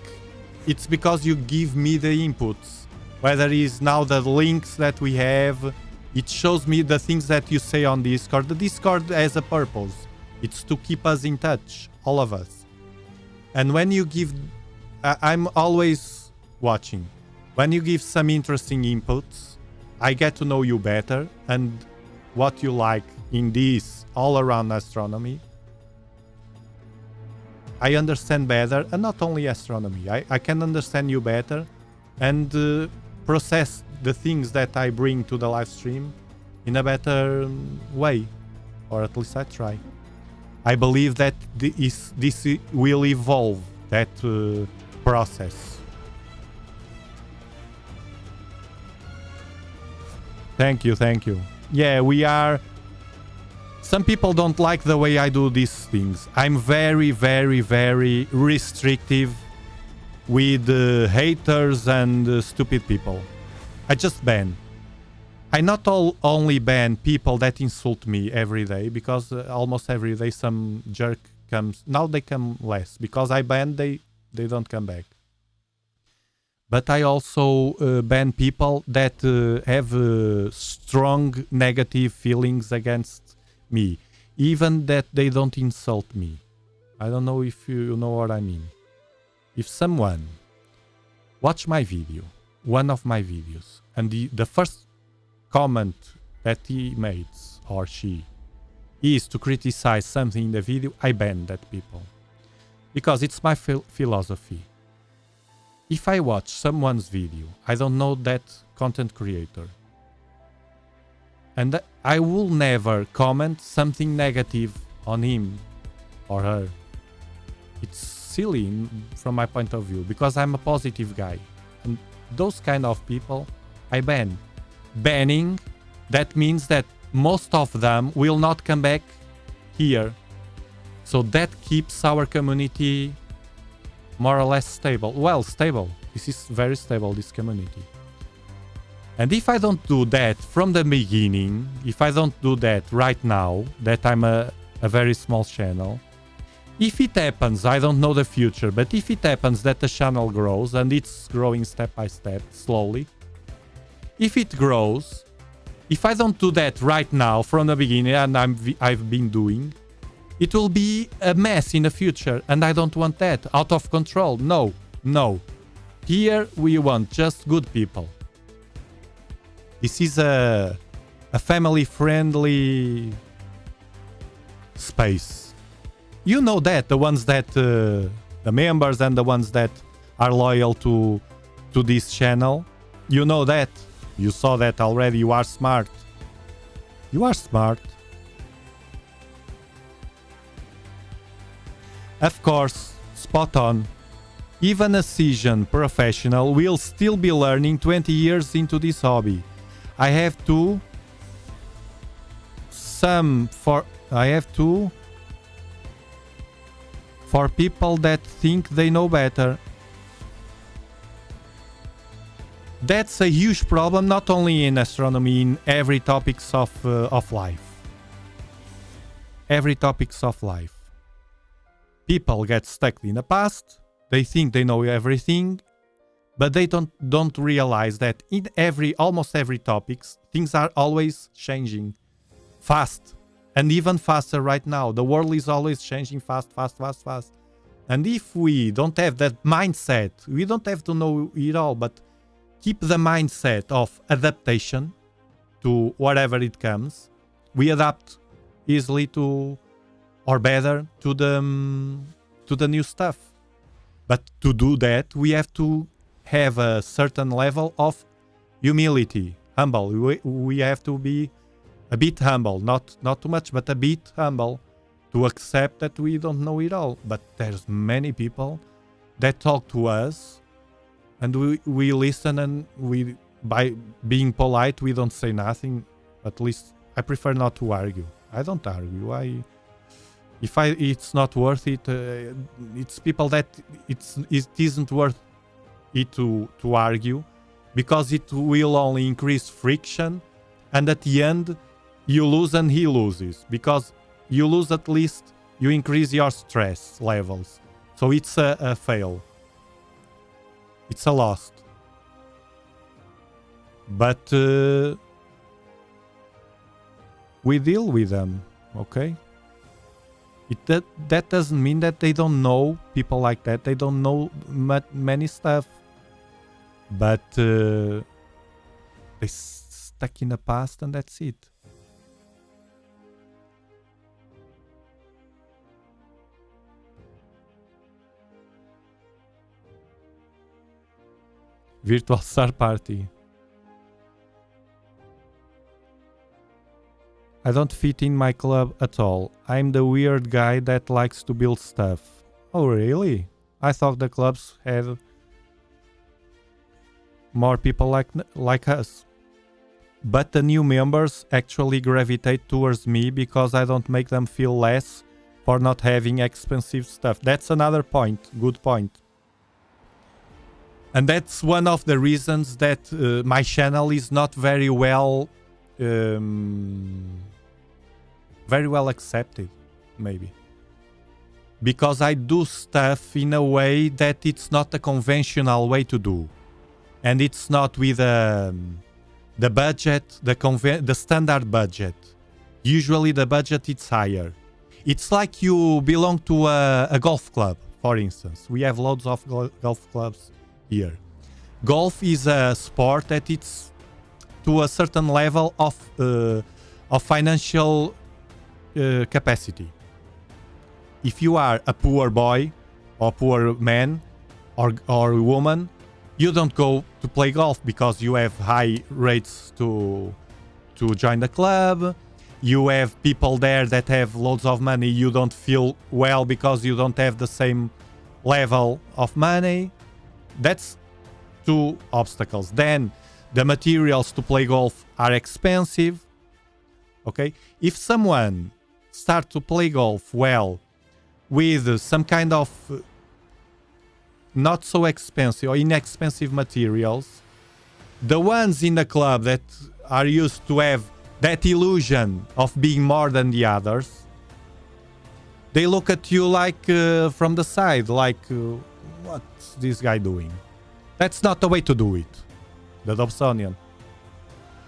it's because you give me the inputs. Whether it's now the links that we have, it shows me the things that you say on Discord. The Discord has a purpose. It's to keep us in touch, all of us. And when you give... I'm always watching. When you give some interesting inputs, I get to know you better and what you like in this all around astronomy. I understand better, and not only astronomy. I can understand you better and process the things that I bring to the live stream in a better way, or at least I try. I believe that this will evolve, that process. Thank you, thank you. Yeah, we are... Some people don't like the way I do these things. I'm very, very, very restrictive with haters and stupid people. I just ban. I not only ban people that insult me every day, because almost every day some jerk comes. Now they come less. Because I ban, they don't come back. But I also ban people that have strong negative feelings against me. Even that they don't insult me. I don't know if you know what I mean. If someone watch my video, one of my videos, and the first comment that he makes, or she, is to criticize something in the video, I ban that people. Because it's my philosophy. If I watch someone's video, I don't know that content creator. And I will never comment something negative on him or her. It's silly from my point of view, because I'm a positive guy. And those kind of people, I ban. Banning, that means that most of them will not come back here. So that keeps our community more or less stable. Well, stable. This is very stable, this community. And if I don't do that from the beginning, if I don't do that right now, that I'm a very small channel, if it happens, I don't know the future, but if it happens that the channel grows, and it's growing step by step, slowly, if it grows, if I don't do that right now from the beginning, and I've been doing, it will be a mess in the future, and I don't want that. Out of control. No, no. Here we want just good people. This is a family-friendly space. You know that, the ones that, the members and the ones that are loyal to this channel. You know that. You saw that already. You are smart. You are smart. Of course, spot on. Even a seasoned professional will still be learning 20 years into this hobby. I have to for people that think they know better. That's a huge problem, not only in astronomy, in every topics of life. Every topics of life. People get stuck in the past. They think they know everything, but they don't realize that in almost every topics, things are always changing fast, and even faster right now. The world is always changing fast. And if we don't have that mindset, we don't have to know it all, but keep the mindset of adaptation to whatever it comes, we adapt easily to, or better, to the new stuff. But to do that, we have to have a certain level of humility, humble. We have to be a bit humble, not too much, but a bit humble, to accept that we don't know it all. But there's many people that talk to us, and we listen, and we, by being polite, we don't say nothing. At least I prefer not to argue. I don't argue. It's not worth it. It's people that it isn't worth it to argue, because it will only increase friction, and at the end you lose and he loses, because you lose, at least you increase your stress levels. So it's a fail. It's a loss. But we deal with them, okay? That doesn't mean that they don't know people like that. They don't know many stuff. But they stuck in the past, and that's it. Virtual Star Party. I don't fit in my club at all. I'm the weird guy that likes to build stuff. Oh, really? I thought the clubs had more people like us. But the new members actually gravitate towards me because I don't make them feel less for not having expensive stuff. That's another point. Good point. And that's one of the reasons that my channel is not very well accepted, maybe. Because I do stuff in a way that it's not a conventional way to do. And it's not with the budget, the standard budget. Usually the budget is higher. It's like you belong to a golf club, for instance. We have loads of golf clubs here. Golf is a sport that it's to a certain level of financial capacity. If you are a poor boy or poor man or woman, you don't go to play golf because you have high rates to join the club. You have people there that have loads of money. You don't feel well because you don't have the same level of money. That's two obstacles. Then the materials to play golf are expensive. Okay, if someone starts to play golf well with some kind of not so expensive or inexpensive materials, the ones in the club that are used to have that illusion of being more than the others, they look at you like from the side, like what's this guy doing? That's not the way to do it. The Dobsonian.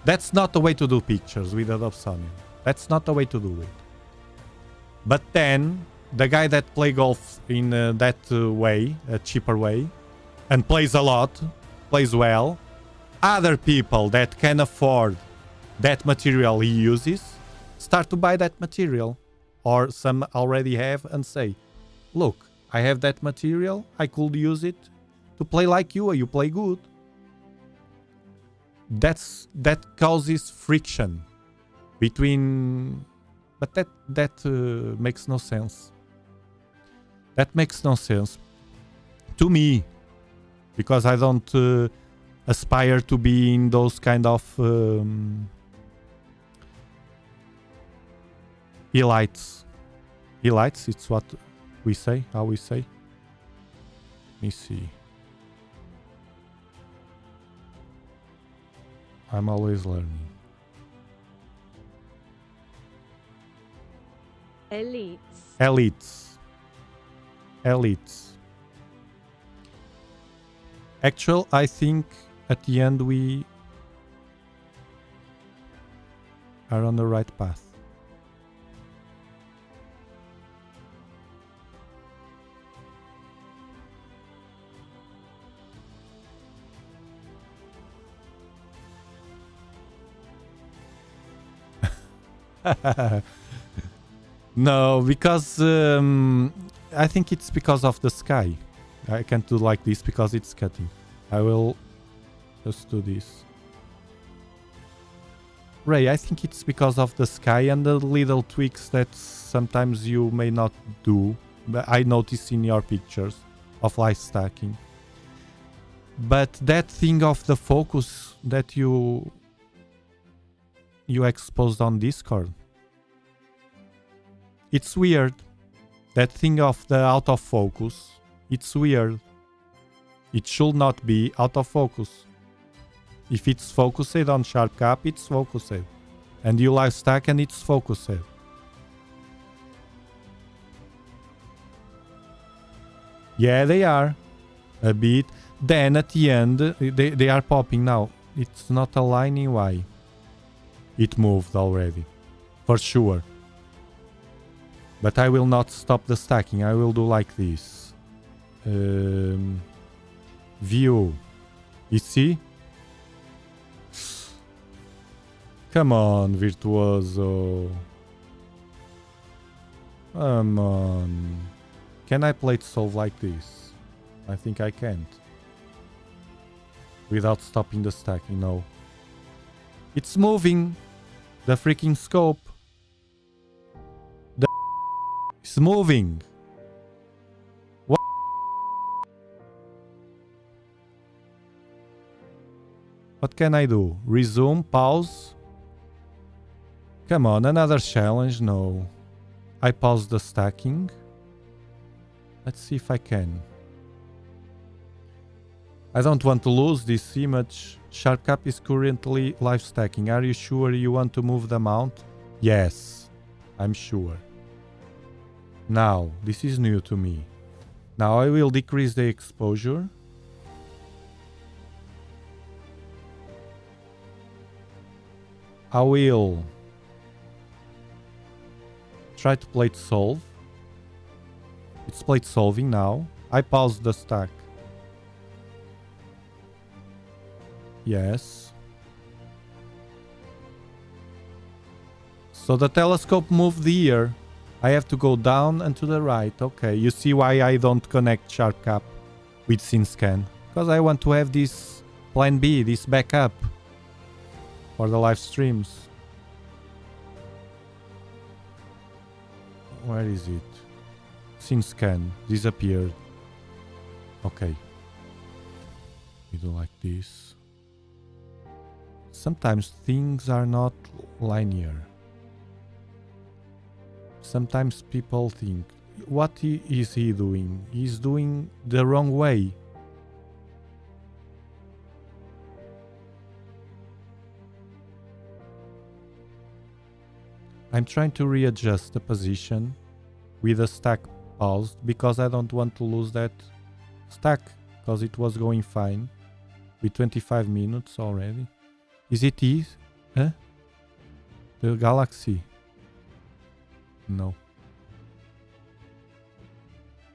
That's not the way to do pictures with the Dobsonian. That's not the way to do it. But then the guy that play golf in that way, a cheaper way, and plays a lot, plays well, other people that can afford that material he uses start to buy that material, or some already have and say, look, I have that material, I could use it to play like you play good. That causes friction between, but that makes no sense. That makes no sense to me, because I don't aspire to be in those kind of elites. Elites, it's what we say, how we say. Let me see. I'm always learning. Elites. Elites. Actually, I think at the end we are on the right path. No, because I think it's because of the sky. I can't do like this because it's cutting. I will just do this. Ray, I think it's because of the sky and the little tweaks that sometimes you may not do. But I notice in your pictures of light stacking. But that thing of the focus that you exposed on Discord, it's weird. That thing of the out of focus, it's weird. It should not be out of focus. If it's focused on sharp cap, it's focused. And you live stack and it's focused. Yeah, they are. A bit. Then at the end, they are popping now. It's not aligning. Why? It moved already. For sure. But I will not stop the stacking. I will do like this. View. You see? Come on, Virtuoso. Come on. Can I play it solve like this? I think I can't. Without stopping the stacking, no. It's moving. The freaking scope. The is moving. What? What can I do? Resume, pause. Come on, another challenge? No. I pause the stacking. Let's see if I can. I don't want to lose this image. Sharp cap is currently live stacking. Are you sure you want to move the mount? Yes, I'm sure. Now, this is new to me. Now I will decrease the exposure. I will try to plate solve. It's plate solving now. I pause the stack. Yes. So the telescope moved here. I have to go down and to the right. Okay, you see why I don't connect sharp cap with SceneScan. Because I want to have this plan B, this backup for the live streams. Where is it? SceneScan disappeared. Okay. We do like this. Sometimes things are not linear. Sometimes people think, what is he doing? He's doing the wrong way. I'm trying to readjust the position with the stack paused because I don't want to lose that stack because it was going fine with 25 minutes already. Is it easy? Huh? The galaxy? No.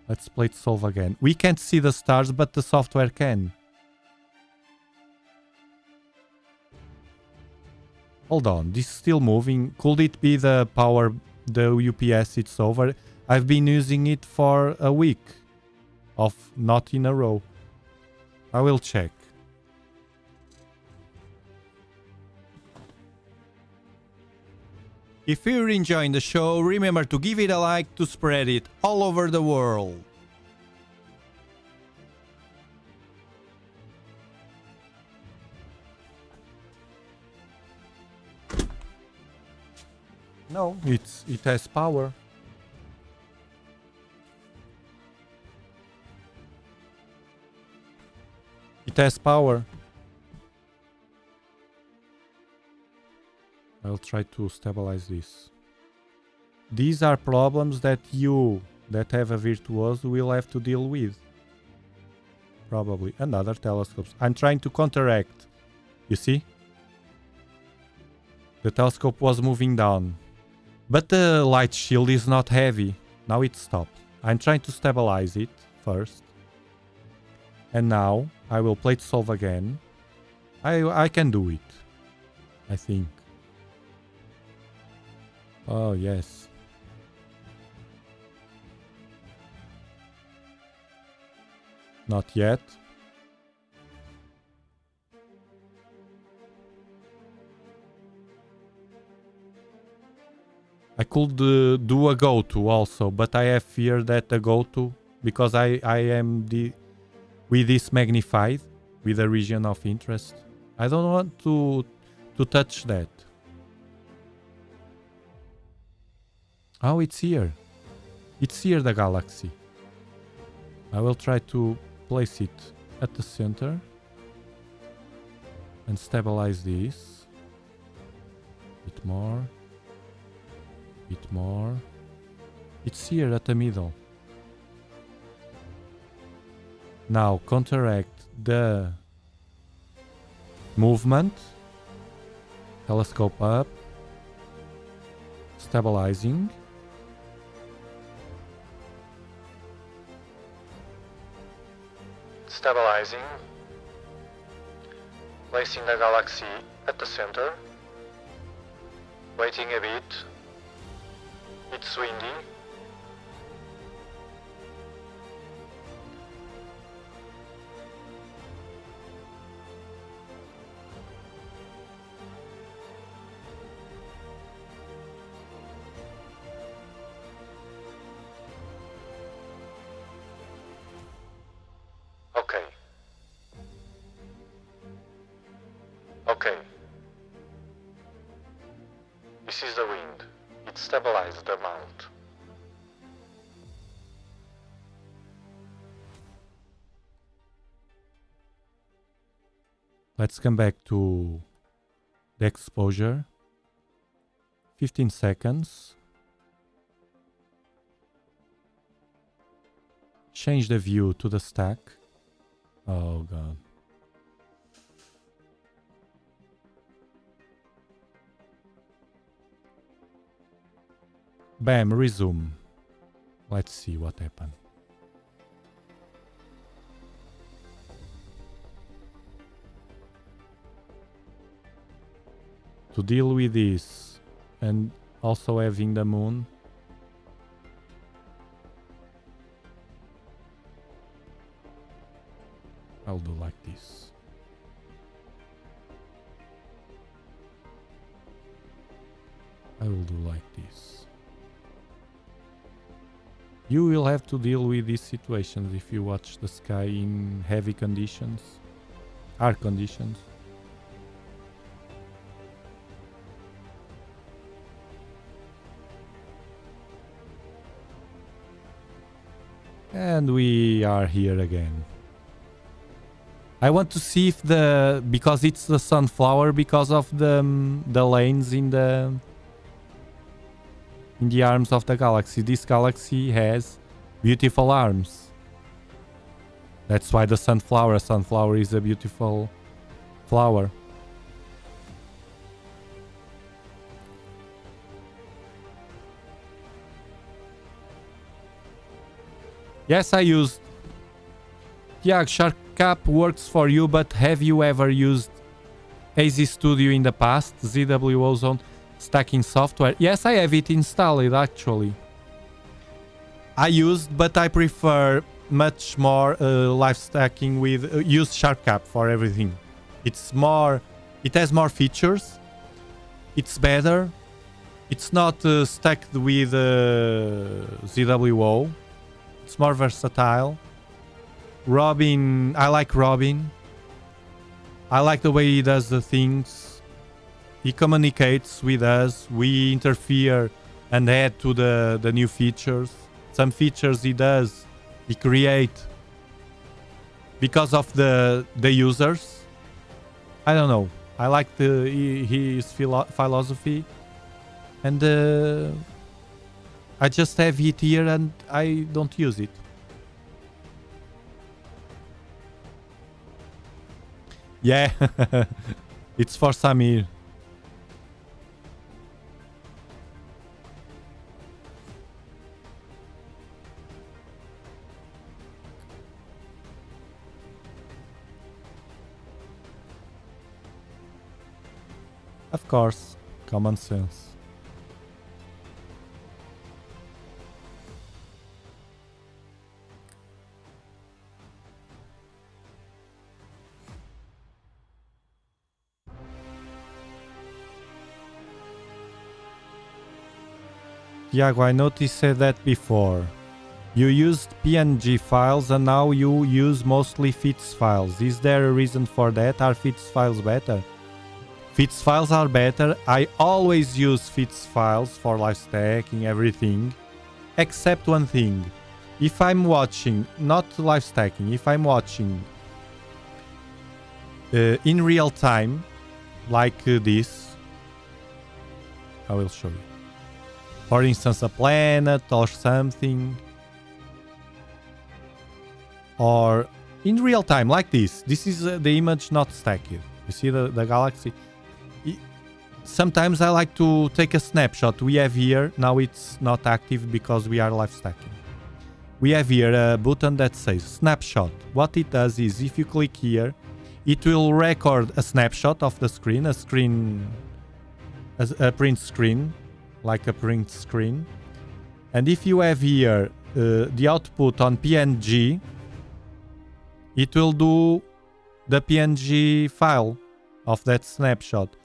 Let's play it solve again. We can't see the stars, but the software can. Hold on, this is still moving. Could it be the power, the UPS it's over? I've been using it for a week of not in a row. I will check. If you're enjoying the show, remember to give it a like to spread it all over the world. No, it has power. It has power. I'll try to stabilize this. These are problems that you that have a Virtuoso will have to deal with. Probably. And other telescopes. I'm trying to counteract. You see? The telescope was moving down. But the light shield is not heavy. Now it stopped. I'm trying to stabilize it first. And now I will plate solve again. I can do it. I think. Oh, yes. Not yet. I could do a go-to also, but I have fear that the go-to, because I am with this magnified, with a region of interest. I don't want to touch that. Oh, it's here. It's here, the galaxy. I will try to place it at the center and stabilize this. Bit more. Bit more. It's here at the middle. Now counteract the movement. Telescope up. Stabilizing. Stabilizing. Placing the galaxy at the center. Waiting a bit. It's windy. Okay. Okay. This is the wind. It stabilized the mount. Let's come back to the exposure. 15 seconds. Change the view to the stack. Oh god. Bam, resume. Let's see what happened. To deal with this and also having the moon, I'll do like this. I will do like this. You will have to deal with these situations if you watch the sky in heavy conditions, hard conditions. And we are here again. I want to see if because it's the sunflower, because of the lanes in the arms of the galaxy. This galaxy has beautiful arms. That's why the sunflower is a beautiful flower. Yes, I used... Yeah, SharkCap works for you, but have you ever used AZ Studio in the past? ZW Ozone stacking software? Yes, I have it installed actually. I used, but I prefer much more live stacking with... use SharkCap for everything. It's more... It has more features. It's better. It's not stacked with ZWO. It's more versatile. Robin, I like Robin. I like the way he does the things. He communicates with us. We interfere and add to the new features. Some features he does, he create because of the users. I don't know. I like his philosophy, and I just have it here and I don't use it. Yeah, it's for Samir. Of course, common sense. Tiago, I noticed that before. You used PNG files and now you use mostly FITS files. Is there a reason for that? Are FITS files better? FITS files are better. I always use FITS files for live stacking, everything. Except one thing. If I'm watching, not live stacking, if I'm watching in real time, like this, I will show you. For instance, a planet or something. Or in real time, like this. This is the image not stacked. You see the galaxy? Sometimes I like to take a snapshot. We have here, now it's not active because we are live stacking. We have here a button that says snapshot. What it does is if you click here, it will record a snapshot of the screen, a print screen, like a print screen. And if you have here the output on PNG, it will do the PNG file of that snapshot.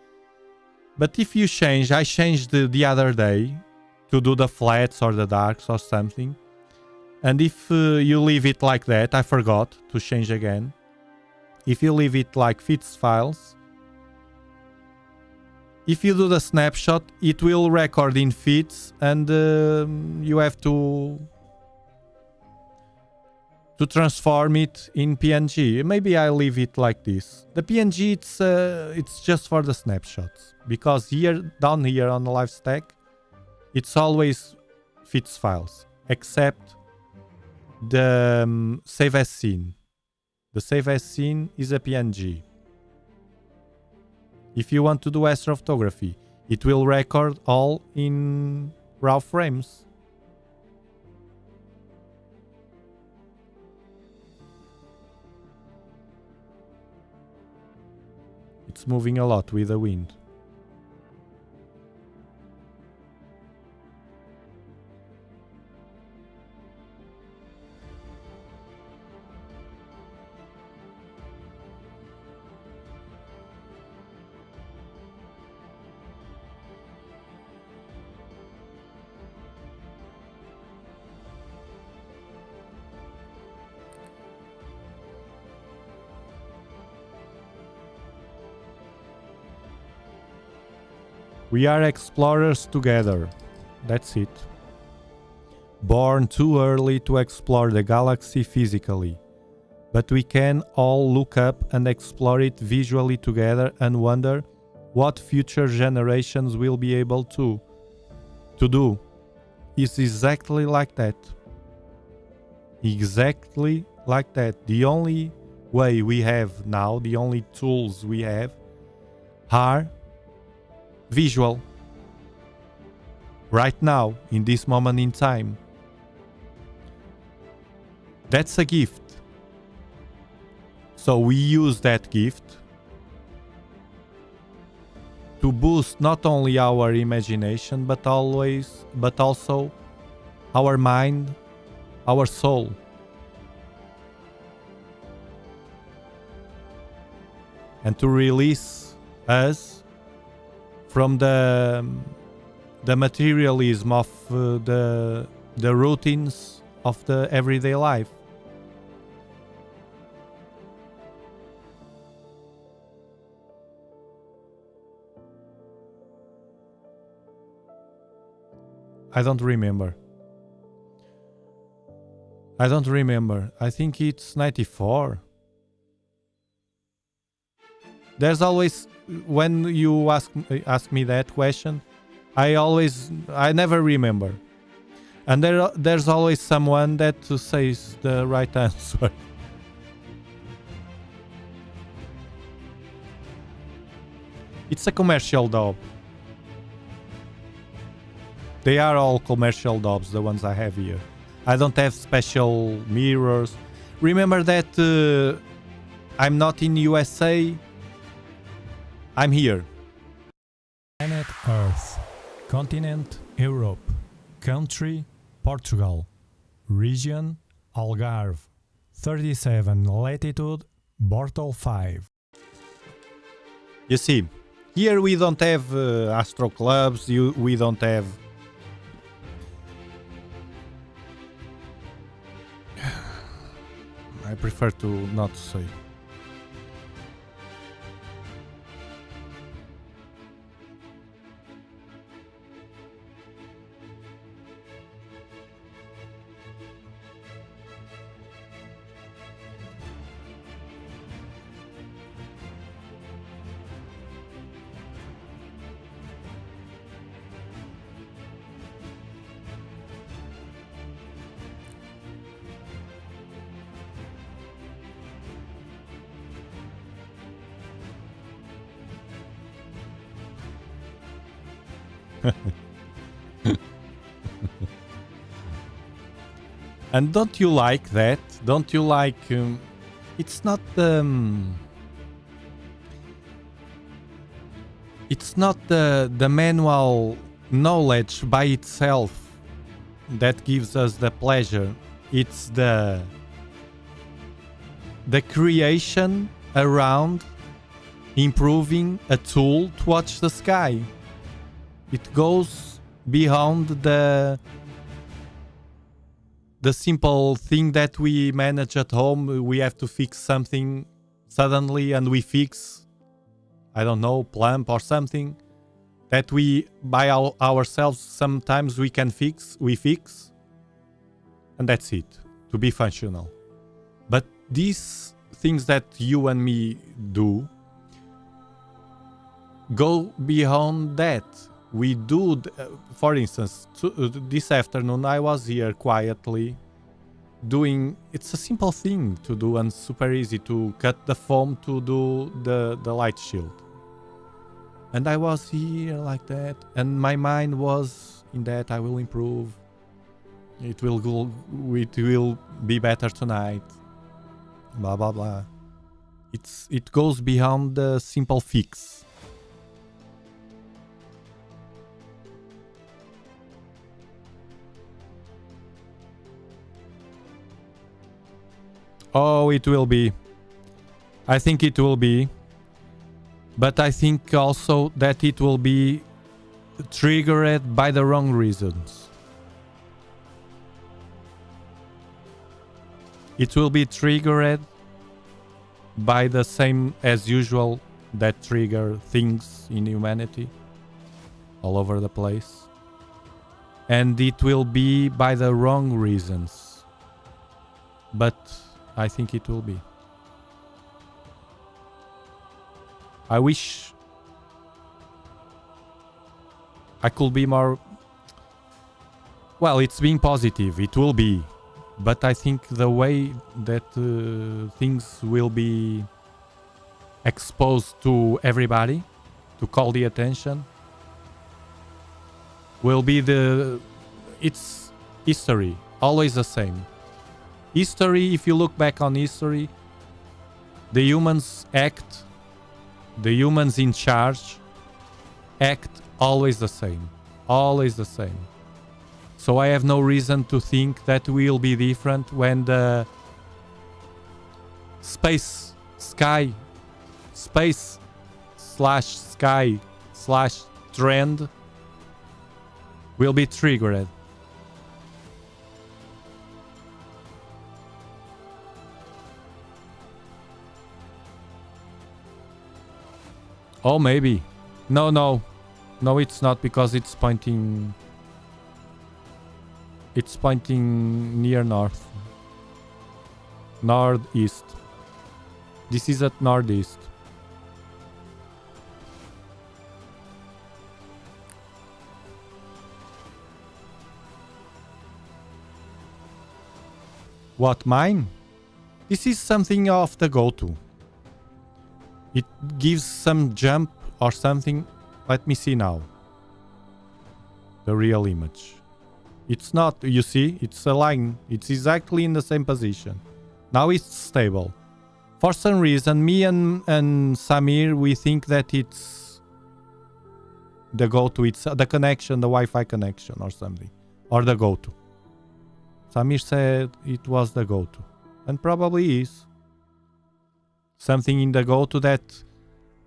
But if you change, I changed the other day to do the flats or the darks or something. And if you leave it like that, I forgot to change again. If you leave it like FITS files, if you do the snapshot, it will record in FITS and you have to transform it in PNG. Maybe I leave it like this. The PNG, it's just for the snapshots. Because here, down here on the live stack, it's always FITS files. Except the save as scene. The save as scene is a PNG. If you want to do astrophotography, it will record all in RAW frames. It's moving a lot with the wind. We are explorers together. That's it. Born too early to explore the galaxy physically. But we can all look up and explore it visually together and wonder what future generations will be able to do. It's exactly like that. Exactly like that. The only way we have now, the only tools we have are visual. Right now, in this moment in time. That's a gift. So we use that gift to boost not only our imagination, but also our mind, our soul. And to release us from the materialism of the routines of the everyday life. I don't remember. I think it's 94. There's always, when you ask me that question, I never remember. And there's always someone that says the right answer. It's a commercial dub. They are all commercial dubs, the ones I have here. I don't have special mirrors. Remember that I'm not in USA. I'm here. Planet Earth. Continent Europe. Country Portugal. Region Algarve. 37 latitude Bortle 5. You see, here we don't have astro clubs. We don't have I prefer to not say. And don't you like that? Don't you like... it's not it's not the manual knowledge by itself that gives us the pleasure. It's the creation around improving a tool to watch the sky. It goes beyond the simple thing that we manage at home. We have to fix something suddenly and we fix, I don't know, plump or something that we by ourselves sometimes we can fix, and that's it, to be functional. But these things that you and me do go beyond that. We do, for instance, this afternoon I was here quietly doing, it's a simple thing to do and super easy, to cut the foam to do the light shield. And I was here like that, and my mind was in that I will improve. It will be better tonight. Blah blah blah. It goes beyond the simple fix. Oh, it will be. I think it will be. But I think also that it will be triggered by the wrong reasons. It will be triggered by the same as usual that trigger things in humanity all over the place. And it will be by the wrong reasons. But I think it will be. I wish I could be more... Well, it's being positive. It will be. But I think the way that things will be exposed to everybody, to call the attention, will be it's history. Always the same. History, if you look back on history, the humans act, the humans in charge act always the same. Always the same. So I have no reason to think that will be different when the space/sky/trend will be triggered. Oh, maybe. No, it's not, because it's pointing near north. Northeast. This is at northeast. What, mine? This is something of the go-to. It gives some jump or something. Let me see now. The real image. It's not, you see, it's a line. It's exactly in the same position. Now it's stable. For some reason, me and Samir, we think that it's the go-to. It's the connection, the Wi-Fi connection or something. Or the go-to. Samir said it was the go-to. And probably is. Something in the go-to that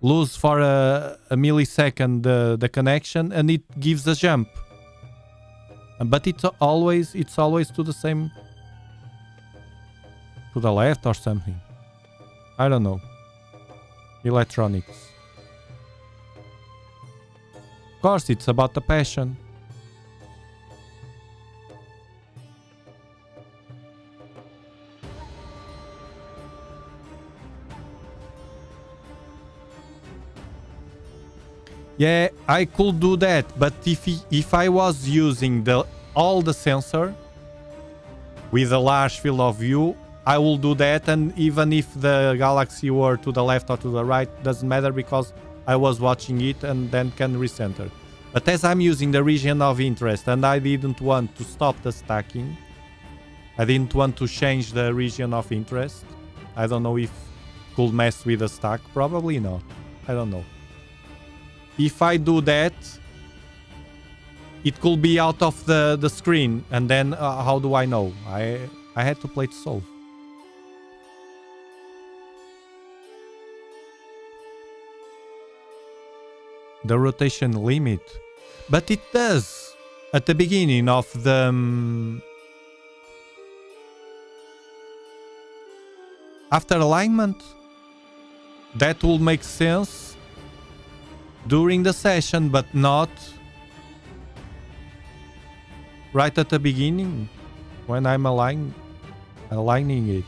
lose for a millisecond the connection, and it gives a jump. But it's always to the To the left or something. I don't know. Electronics. Of course, it's about the passion. Yeah, I could do that, but if I was using all the sensor with a large field of view, I will do that, and even if the galaxy were to the left or to the right, doesn't matter because I was watching it and then can recenter. But as I'm using the region of interest and I didn't want to stop the stacking, I didn't want to change the region of interest. I don't know if could mess with the stack, probably not. I don't know. If I do that, it could be out of the screen, and then how do I know? I had to play to solve. The rotation limit, but it does at the beginning of the after alignment. That will make sense during the session, but not right at the beginning when I'm aligning it.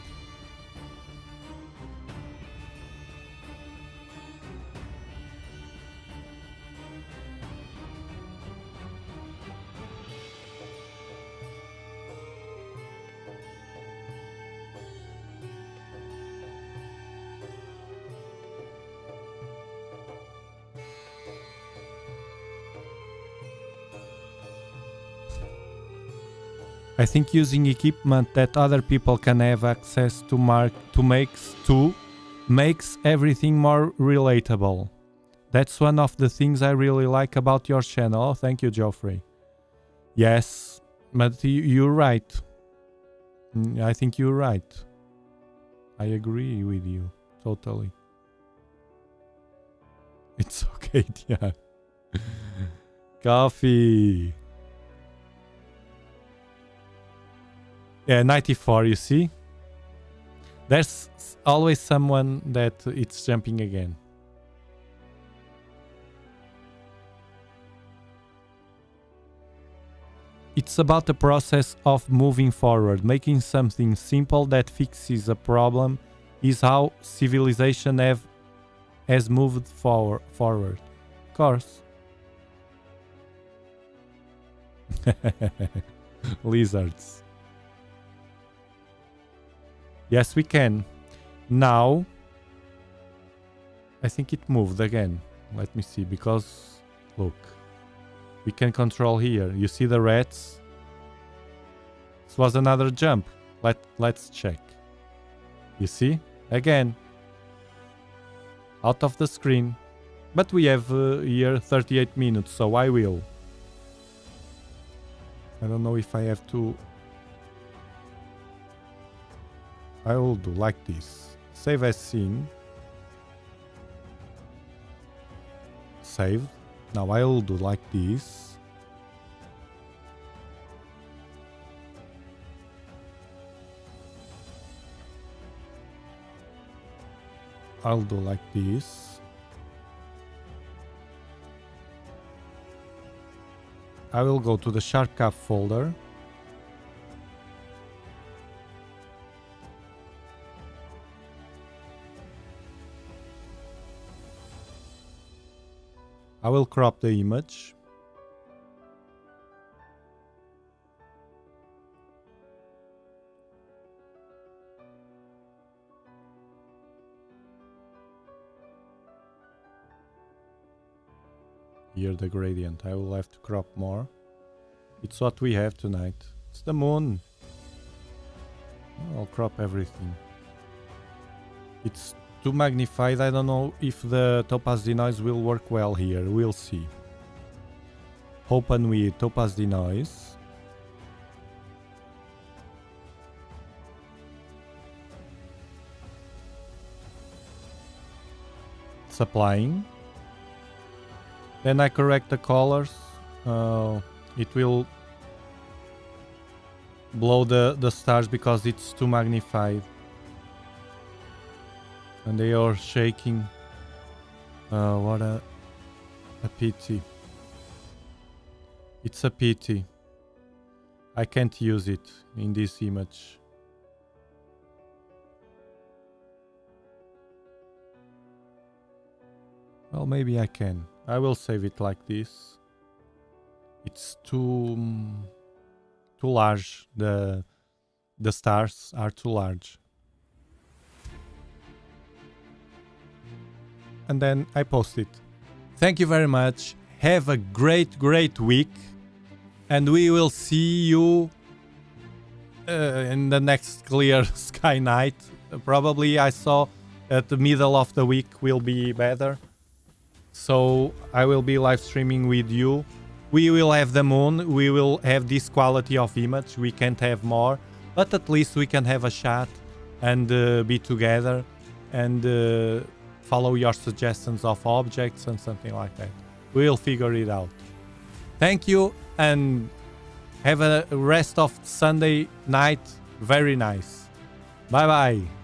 I think using equipment that other people can have access to makes everything more relatable. That's one of the things I really like about your channel. Oh, thank you, Geoffrey. Yes, but you're right. I think you're right. I agree with you totally. It's okay, yeah. Coffee. Yeah, 94, you see? There's always someone that it's jumping again. It's about the process of moving forward. Making something simple that fixes a problem is how civilization has moved forward. Of course. Lizards. Yes, we can. Now, I think it moved again. Let me see, because, look, we can control here. You see the rats? This was another jump. Let's check. You see? Again. Out of the screen. But we have here 38 minutes, so I will. I don't know if I have to... I will do like this. Save as scene. Save. Now I will do like this. I'll do like this. I will go to the shortcut folder. I will crop the image. Here the gradient. I will have to crop more. It's what we have tonight. It's the moon. I'll crop everything. It's too magnified. I don't know if the topaz denoise will work well here. We'll see. Open with topaz denoise. It's applying. Then I correct the colors. It will blow the stars because it's too magnified. And they are shaking. What a pity. It's a pity. I can't use it in this image. Well, maybe I can. I will save it like this. It's too large. The stars are too large. And then I post it. Thank you very much. Have a great week. And we will see you in the next clear sky night. Probably I saw at the middle of the week will be better. So I will be live streaming with you. We will have the moon. We will have this quality of image. We can't have more. But at least we can have a chat and be together and follow your suggestions of objects and something like that. We'll figure it out. Thank you and have a rest of Sunday night very nice. Bye bye.